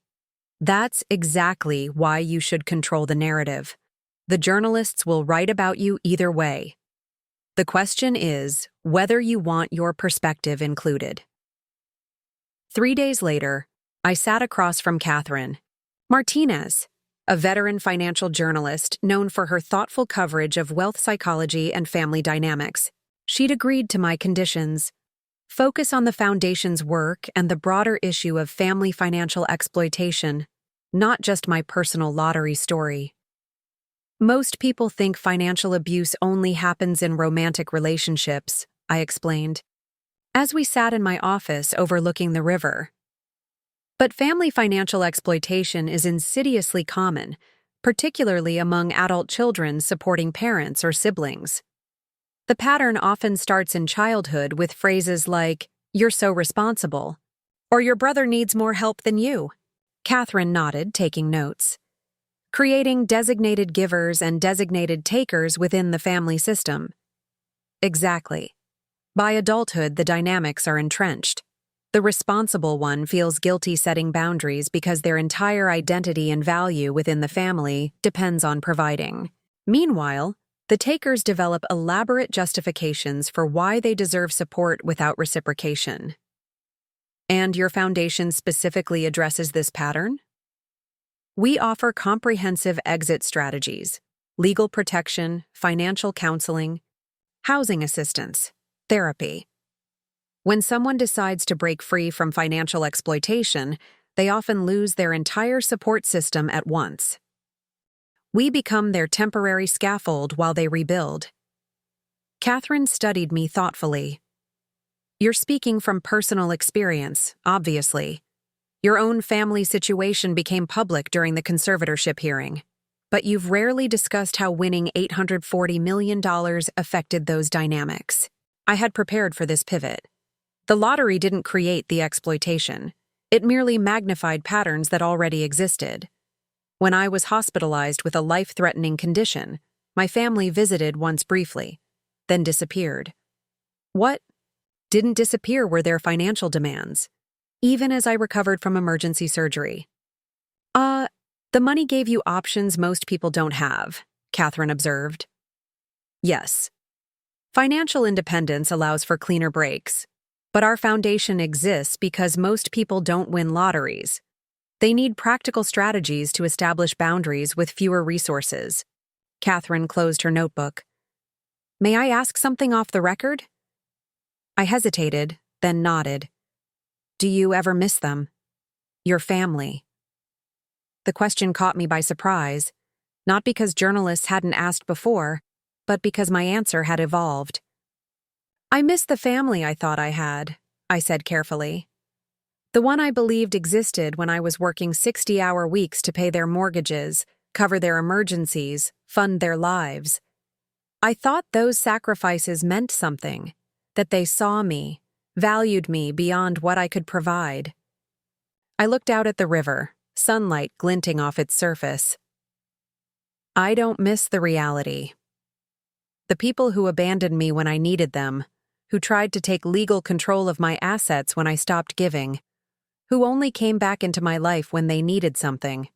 That's exactly why you should control the narrative. The journalists will write about you either way. The question is whether you want your perspective included. 3 days later, I sat across from Catherine Martinez, a veteran financial journalist known for her thoughtful coverage of wealth psychology and family dynamics. She'd agreed to my conditions. Focus on the foundation's work and the broader issue of family financial exploitation, not just my personal lottery story. Most people think financial abuse only happens in romantic relationships, I explained, as we sat in my office overlooking the river. But family financial exploitation is insidiously common, particularly among adult children supporting parents or siblings. The pattern often starts in childhood with phrases like, "You're so responsible," or "Your brother needs more help than you." Catherine nodded, taking notes. Creating designated givers and designated takers within the family system. Exactly. By adulthood, the dynamics are entrenched. The responsible one feels guilty setting boundaries because their entire identity and value within the family depends on providing. Meanwhile, the takers develop elaborate justifications for why they deserve support without reciprocation. And your foundation specifically addresses this pattern? We offer comprehensive exit strategies, legal protection, financial counseling, housing assistance, therapy. When someone decides to break free from financial exploitation, they often lose their entire support system at once. We become their temporary scaffold while they rebuild. Catherine studied me thoughtfully. You're speaking from personal experience, obviously. Your own family situation became public during the conservatorship hearing, but you've rarely discussed how winning $840 million affected those dynamics. I had prepared for this pivot. The lottery didn't create the exploitation. It merely magnified patterns that already existed. When I was hospitalized with a life-threatening condition, my family visited once briefly, then disappeared. What didn't disappear were their financial demands, even as I recovered from emergency surgery. The money gave you options most people don't have, Catherine observed. Yes. Financial independence allows for cleaner breaks, but our foundation exists because most people don't win lotteries. They need practical strategies to establish boundaries with fewer resources. Catherine closed her notebook. May I ask something off the record? I hesitated, then nodded. Do you ever miss them? Your family? The question caught me by surprise, not because journalists hadn't asked before, but because my answer had evolved. I miss the family I thought I had, I said carefully. The one I believed existed when I was working 60-hour weeks to pay their mortgages, cover their emergencies, fund their lives. I thought those sacrifices meant something, that they saw me, valued me beyond what I could provide. I looked out at the river, sunlight glinting off its surface. I don't miss the reality. The people who abandoned me when I needed them, who tried to take legal control of my assets when I stopped giving, who only came back into my life when they needed something.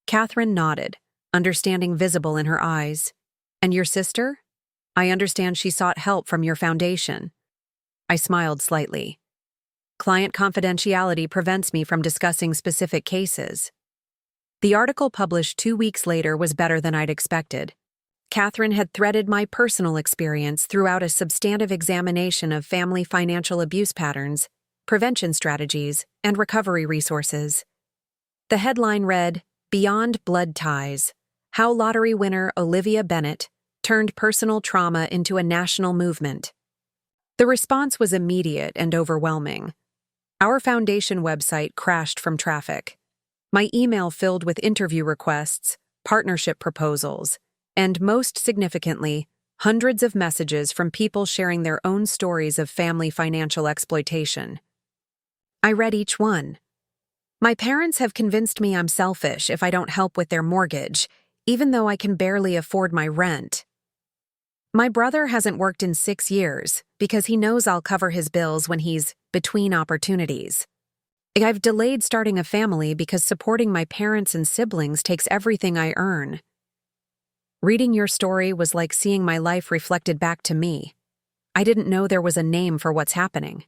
Catherine nodded, understanding visible in her eyes. And your sister? I understand she sought help from your foundation. I smiled slightly. Client confidentiality prevents me from discussing specific cases. The article published 2 weeks later was better than I'd expected. Catherine had threaded my personal experience throughout a substantive examination of family financial abuse patterns, prevention strategies, and recovery resources. The headline read, "Beyond Blood Ties: How Lottery Winner Olivia Bennett Turned Personal Trauma into a National Movement." The response was immediate and overwhelming. Our foundation website crashed from traffic. My email filled with interview requests, partnership proposals, and most significantly, hundreds of messages from people sharing their own stories of family financial exploitation. I read each one. My parents have convinced me I'm selfish if I don't help with their mortgage, even though I can barely afford my rent. My brother hasn't worked in 6 years because he knows I'll cover his bills when he's between opportunities. I've delayed starting a family because supporting my parents and siblings takes everything I earn. Reading your story was like seeing my life reflected back to me. I didn't know there was a name for what's happening.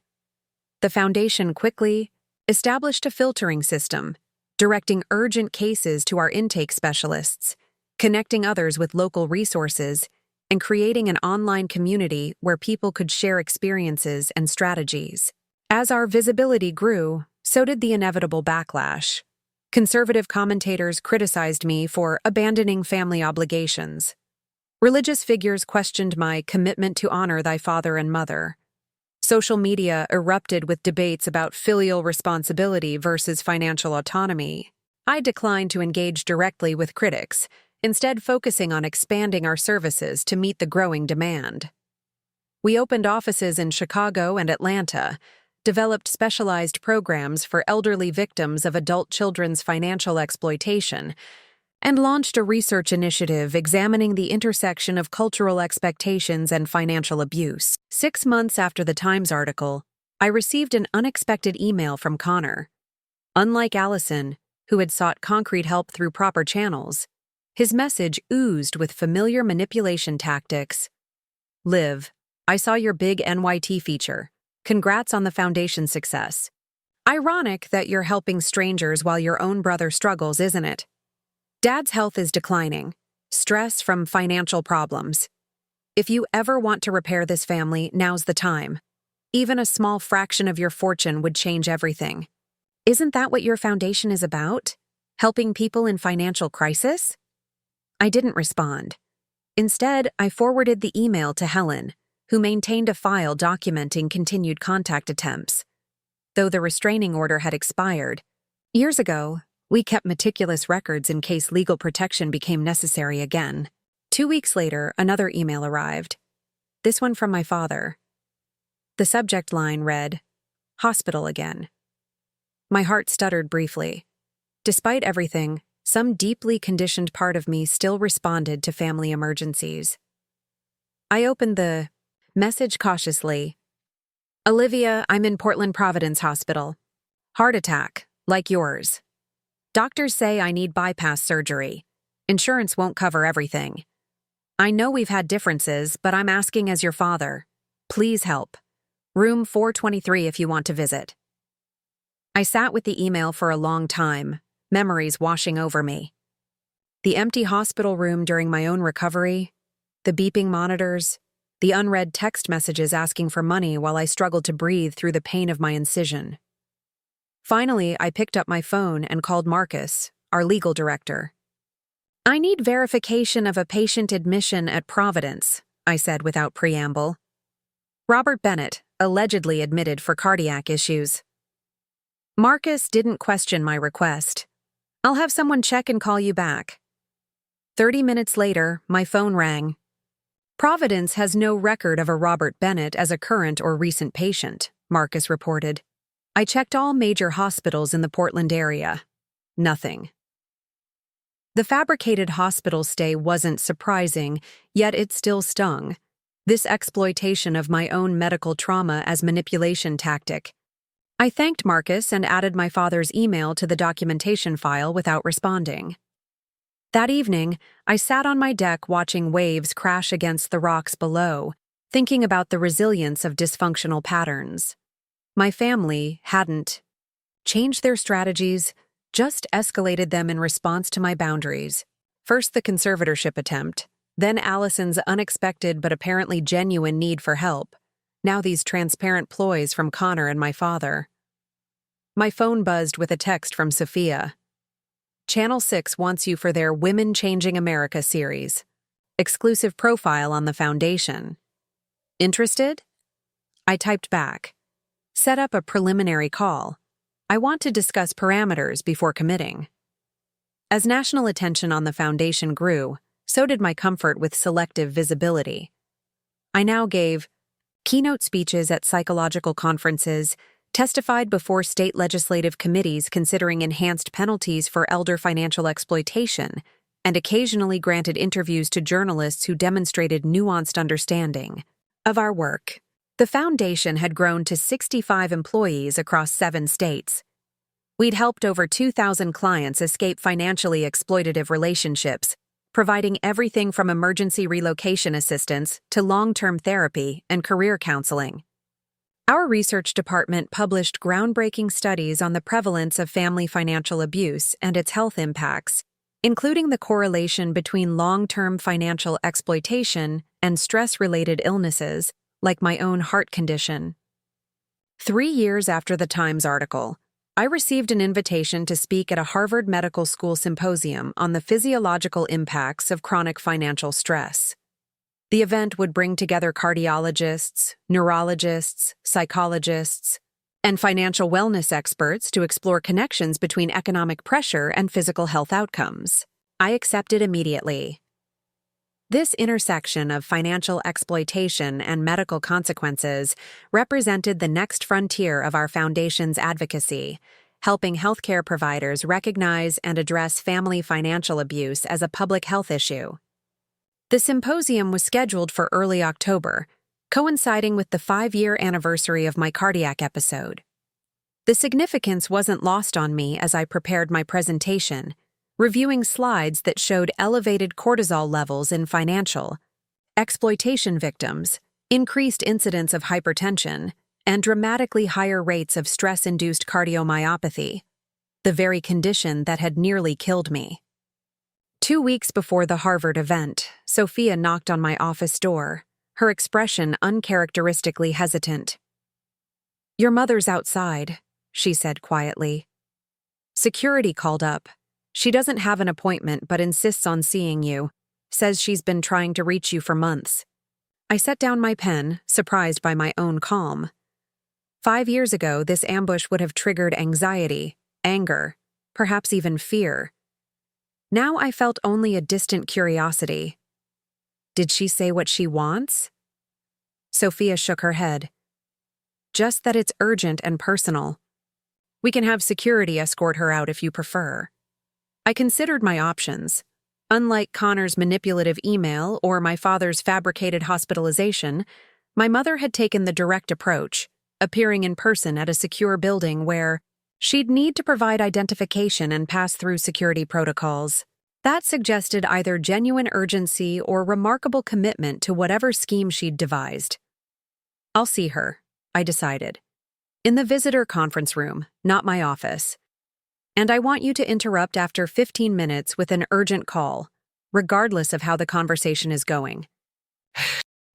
The foundation quickly established a filtering system, directing urgent cases to our intake specialists, connecting others with local resources, and creating an online community where people could share experiences and strategies. As our visibility grew, so did the inevitable backlash. Conservative commentators criticized me for abandoning family obligations. Religious figures questioned my commitment to honor thy father and mother. Social media erupted with debates about filial responsibility versus financial autonomy. I declined to engage directly with critics, instead focusing on expanding our services to meet the growing demand. We opened offices in Chicago and Atlanta, developed specialized programs for elderly victims of adult children's financial exploitation, and launched a research initiative examining the intersection of cultural expectations and financial abuse. 6 months after the Times article, I received an unexpected email from Connor. Unlike Allison, who had sought concrete help through proper channels, his message oozed with familiar manipulation tactics. Liv, I saw your big NYT feature. Congrats on the foundation's success. Ironic that you're helping strangers while your own brother struggles, isn't it? Dad's health is declining. Stress from financial problems. If you ever want to repair this family, now's the time. Even a small fraction of your fortune would change everything. Isn't that what your foundation is about? Helping people in financial crisis? I didn't respond. Instead, I forwarded the email to Helen, who maintained a file documenting continued contact attempts. Though the restraining order had expired, years ago, we kept meticulous records in case legal protection became necessary again. 2 weeks later, another email arrived. This one from my father. The subject line read, "Hospital again." My heart stuttered briefly. Despite everything, some deeply conditioned part of me still responded to family emergencies. I opened the message cautiously. "Olivia, I'm in Portland Providence Hospital. Heart attack, like yours. Doctors say I need bypass surgery. Insurance won't cover everything. I know we've had differences, but I'm asking as your father. Please help. Room 423 if you want to visit." I sat with the email for a long time, memories washing over me. The empty hospital room during my own recovery, the beeping monitors, the unread text messages asking for money while I struggled to breathe through the pain of my incision. Finally, I picked up my phone and called Marcus, our legal director. "I need verification of a patient admission at Providence," I said without preamble. "Robert Bennett, allegedly admitted for cardiac issues. Marcus didn't question my request. I'll have someone check and call you back. 30 minutes later, my phone rang. Providence has no record of a Robert Bennett as a current or recent patient, Marcus reported. I checked all major hospitals in the Portland area. Nothing. The fabricated hospital stay wasn't surprising, yet it still stung. This exploitation of my own medical trauma as manipulation tactic. I thanked Marcus and added my father's email to the documentation file without responding. That evening, I sat on my deck watching waves crash against the rocks below, thinking about the resilience of dysfunctional patterns. My family hadn't changed their strategies, just escalated them in response to my boundaries. First the conservatorship attempt, then Allison's unexpected but apparently genuine need for help. Now these transparent ploys from Connor and my father. My phone buzzed with a text from Sophia. Channel 6 wants you for their Women Changing America series. Exclusive profile on the foundation. Interested? I typed back. Set up a preliminary call. I want to discuss parameters before committing. As national attention on the foundation grew, so did my comfort with selective visibility. I now gave keynote speeches at psychological conferences, testified before state legislative committees considering enhanced penalties for elder financial exploitation, and occasionally granted interviews to journalists who demonstrated nuanced understanding of our work. The foundation had grown to 65 employees across 7 states. We'd helped over 2,000 clients escape financially exploitative relationships, providing everything from emergency relocation assistance to long-term therapy and career counseling. Our research department published groundbreaking studies on the prevalence of family financial abuse and its health impacts, including the correlation between long-term financial exploitation and stress-related illnesses, like my own heart condition. 3 years after the Times article, I received an invitation to speak at a Harvard Medical School symposium on the physiological impacts of chronic financial stress. The event would bring together cardiologists, neurologists, psychologists, and financial wellness experts to explore connections between economic pressure and physical health outcomes. I accepted immediately. This intersection of financial exploitation and medical consequences represented the next frontier of our foundation's advocacy, helping healthcare providers recognize and address family financial abuse as a public health issue. The symposium was scheduled for early October, coinciding with the 5-year anniversary of my cardiac episode. The significance wasn't lost on me as I prepared my presentation, reviewing slides that showed elevated cortisol levels in financial exploitation victims, increased incidence of hypertension, and dramatically higher rates of stress-induced cardiomyopathy, the very condition that had nearly killed me. 2 weeks before the Harvard event, Sophia knocked on my office door, her expression uncharacteristically hesitant. "Your mother's outside," she said quietly. "Security called up. She doesn't have an appointment but insists on seeing you. Says she's been trying to reach you for months." I set down my pen, surprised by my own calm. 5 years ago, this ambush would have triggered anxiety, anger, perhaps even fear. Now I felt only a distant curiosity. Did she say what she wants? Sophia shook her head. "Just that it's urgent and personal. We can have security escort her out if you prefer." I considered my options. Unlike Connor's manipulative email or my father's fabricated hospitalization, my mother had taken the direct approach, appearing in person at a secure building where she'd need to provide identification and pass through security protocols. That suggested either genuine urgency or remarkable commitment to whatever scheme she'd devised. "I'll see her," I decided. "In the visitor conference room, not my office. And I want you to interrupt after 15 minutes with an urgent call, regardless of how the conversation is going."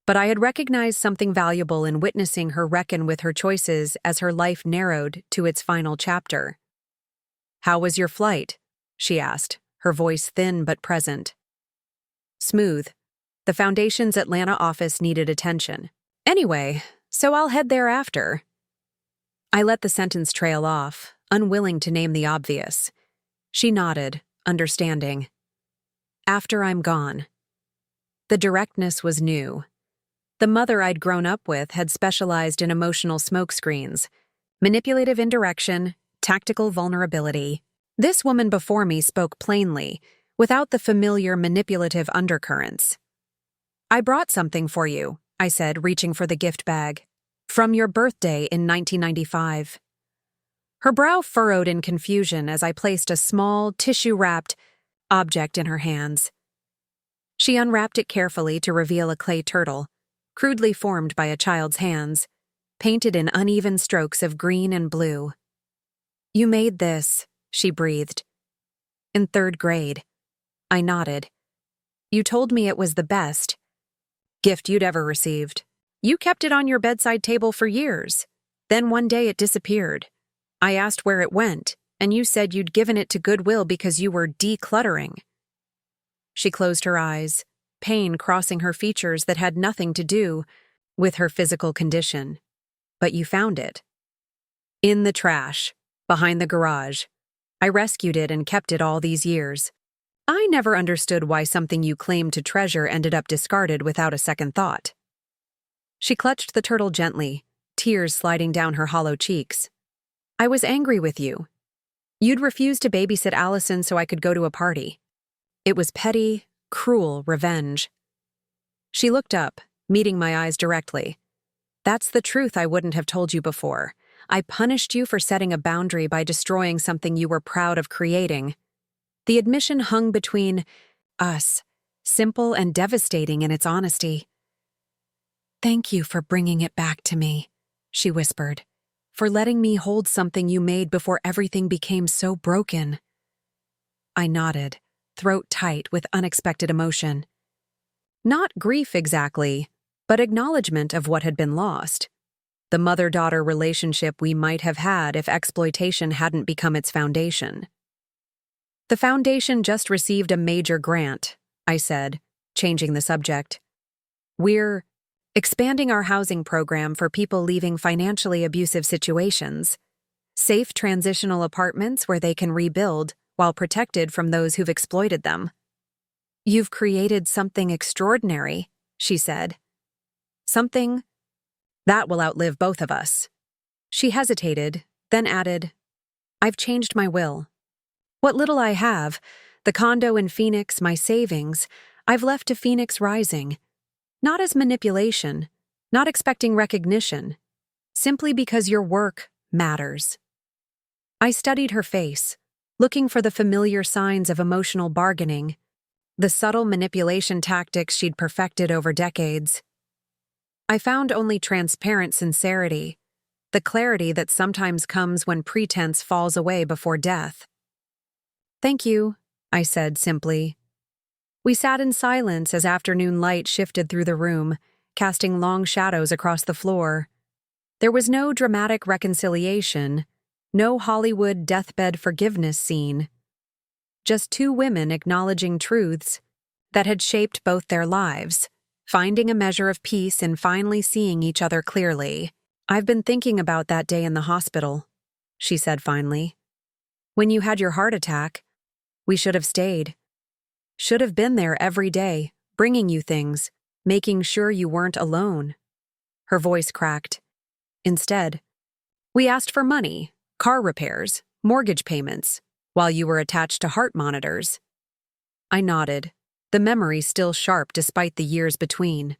But I had recognized something valuable in witnessing her reckon with her choices as her life narrowed to its final chapter. "How was your flight?" she asked, her voice thin but present. "Smooth. The Foundation's Atlanta office needed attention. Anyway, So I'll head there after. I let the sentence trail off, unwilling to name the obvious. She nodded, understanding. After I'm gone. The directness was new. The mother I'd grown up with had specialized in emotional smokescreens, manipulative indirection, tactical vulnerability. This woman before me spoke plainly, without the familiar manipulative undercurrents. I brought something for you, I said, reaching for the gift bag. From your birthday in 1995. Her brow furrowed in confusion as I placed a small, tissue-wrapped object in her hands. She unwrapped it carefully to reveal a clay turtle, crudely formed by a child's hands, painted in uneven strokes of green and blue. You made this, she breathed. In 3rd grade. I nodded. You told me it was the best gift you'd ever received. You kept it on your bedside table for years. Then one day it disappeared. I asked where it went, and you said you'd given it to Goodwill because you were decluttering. She closed her eyes, pain crossing her features that had nothing to do with her physical condition. But you found it. In the trash, behind the garage. I rescued it and kept it all these years. I never understood why something you claimed to treasure ended up discarded without a second thought. She clutched the turtle gently, tears sliding down her hollow cheeks. I was angry with you. You'd refused to babysit Allison so I could go to a party. It was petty, cruel revenge. She looked up, meeting my eyes directly. That's the truth I wouldn't have told you before. I punished you for setting a boundary by destroying something you were proud of creating. The admission hung between us, simple and devastating in its honesty. Thank you for bringing it back to me, she whispered, for letting me hold something you made before everything became so broken. I nodded, throat tight with unexpected emotion. Not grief exactly, but acknowledgement of what had been lost. The mother-daughter relationship we might have had if exploitation hadn't become its foundation. The foundation just received a major grant, I said, changing the subject. We're expanding our housing program for people leaving financially abusive situations. Safe transitional apartments where they can rebuild while protected from those who've exploited them. You've created something extraordinary, she said. Something that will outlive both of us. She hesitated, then added, I've changed my will. What little I have, the condo in Phoenix, my savings, I've left to Phoenix Rising. Not as manipulation, not expecting recognition, simply because your work matters. I studied her face, looking for the familiar signs of emotional bargaining, the subtle manipulation tactics she'd perfected over decades. I found only transparent sincerity, the clarity that sometimes comes when pretense falls away before death. Thank you, I said simply. We sat in silence as afternoon light shifted through the room, casting long shadows across the floor. There was no dramatic reconciliation, no Hollywood deathbed forgiveness scene. Just 2 women acknowledging truths that had shaped both their lives, finding a measure of peace in finally seeing each other clearly. I've been thinking about that day in the hospital, she said finally. When you had your heart attack, we should have stayed. Should have been there every day, bringing you things, making sure you weren't alone. Her voice cracked. Instead, we asked for money, car repairs, mortgage payments, while you were attached to heart monitors. I nodded, the memory still sharp despite the years between.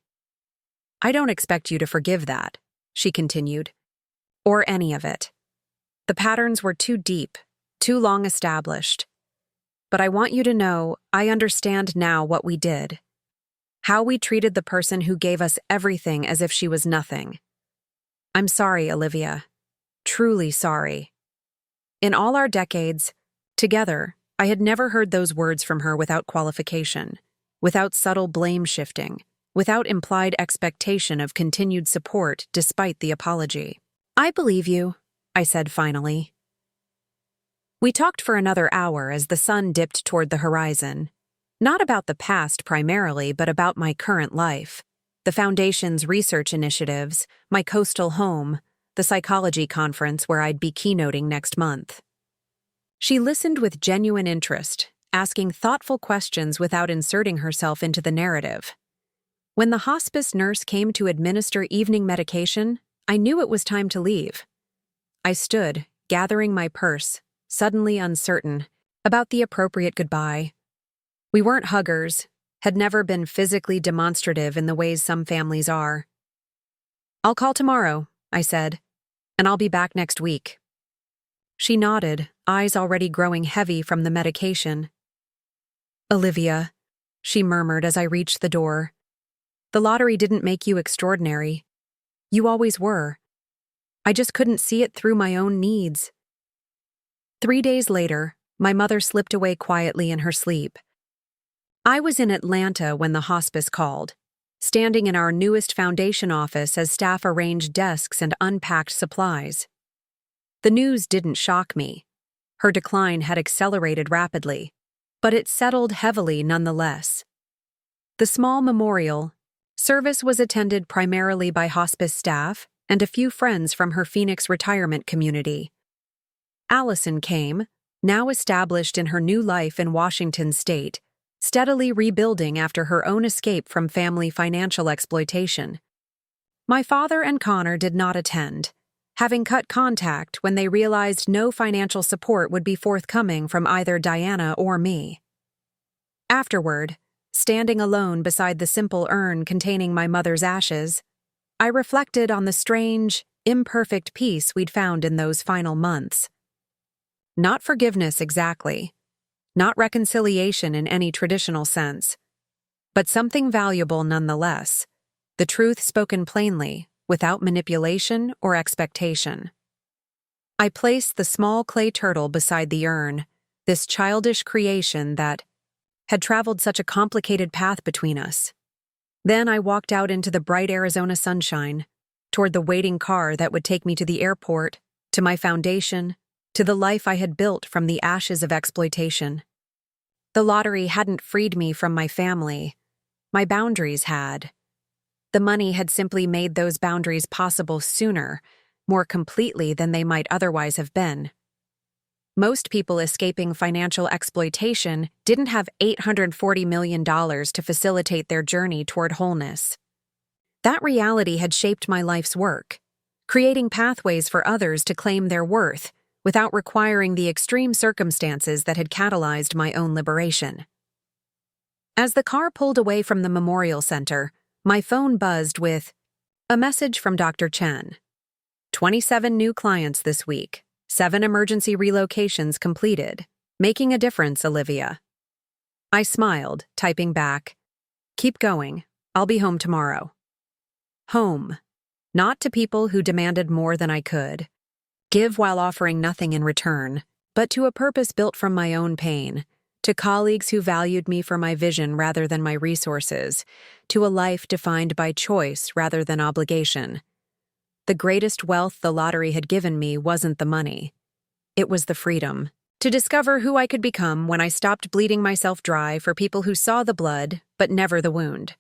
I don't expect you to forgive that, she continued, or any of it. The patterns were too deep, too long established. But I want you to know I understand now what we did. How we treated the person who gave us everything as if she was nothing. I'm sorry, Olivia. Truly sorry. In all our decades, together, I had never heard those words from her without qualification, without subtle blame shifting, without implied expectation of continued support despite the apology. I believe you, I said finally. We talked for another hour as the sun dipped toward the horizon. Not about the past primarily, but about my current life. the Foundation's research initiatives, my coastal home, the psychology conference where I'd be keynoting next month. She listened with genuine interest, asking thoughtful questions without inserting herself into the narrative. When the hospice nurse came to administer evening medication, I knew it was time to leave. I stood, gathering my purse, suddenly uncertain about the appropriate goodbye. We weren't huggers, had never been physically demonstrative in the ways some families are. "I'll call tomorrow," I said, "and I'll be back next week." She nodded, eyes already growing heavy from the medication. "Olivia," she murmured as I reached the door, "the lottery didn't make you extraordinary. You always were. I just couldn't see it through my own needs." 3 days later, my mother slipped away quietly in her sleep. I was in Atlanta when the hospice called, standing in our newest foundation office as staff arranged desks and unpacked supplies. The news didn't shock me. Her decline had accelerated rapidly, but it settled heavily nonetheless. The small memorial service was attended primarily by hospice staff and a few friends from her Phoenix retirement community. Allison came, now established in her new life in Washington state, steadily rebuilding after her own escape from family financial exploitation. My father and Connor did not attend, having cut contact when they realized no financial support would be forthcoming from either Diana or me. Afterward, standing alone beside the simple urn containing my mother's ashes, I reflected on the strange, imperfect peace we'd found in those final months. Not forgiveness exactly, not reconciliation in any traditional sense, but something valuable nonetheless, the truth spoken plainly, without manipulation or expectation. I placed the small clay turtle beside the urn, this childish creation that had traveled such a complicated path between us. Then I walked out into the bright Arizona sunshine, toward the waiting car that would take me to the airport, to my foundation, to the life I had built from the ashes of exploitation. The lottery hadn't freed me from my family. My boundaries had. The money had simply made those boundaries possible sooner, more completely than they might otherwise have been. Most people escaping financial exploitation didn't have $840 million to facilitate their journey toward wholeness. That reality had shaped my life's work, creating pathways for others to claim their worth without requiring the extreme circumstances that had catalyzed my own liberation. As the car pulled away from the memorial center, my phone buzzed with a message from Dr. Chen. 27 new clients this week, 7 emergency relocations completed, making a difference, Olivia. I smiled, typing back, "Keep going, I'll be home tomorrow." Home, not to people who demanded more than I could, give while offering nothing in return, but to a purpose built from my own pain, to colleagues who valued me for my vision rather than my resources, to a life defined by choice rather than obligation. The greatest wealth the lottery had given me wasn't the money. It was the freedom to discover who I could become when I stopped bleeding myself dry for people who saw the blood but never the wound.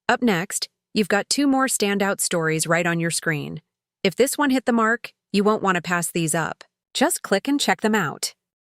Up next, you've got 2 more standout stories right on your screen. If this one hit the mark, you won't want to pass these up. Just click and check them out.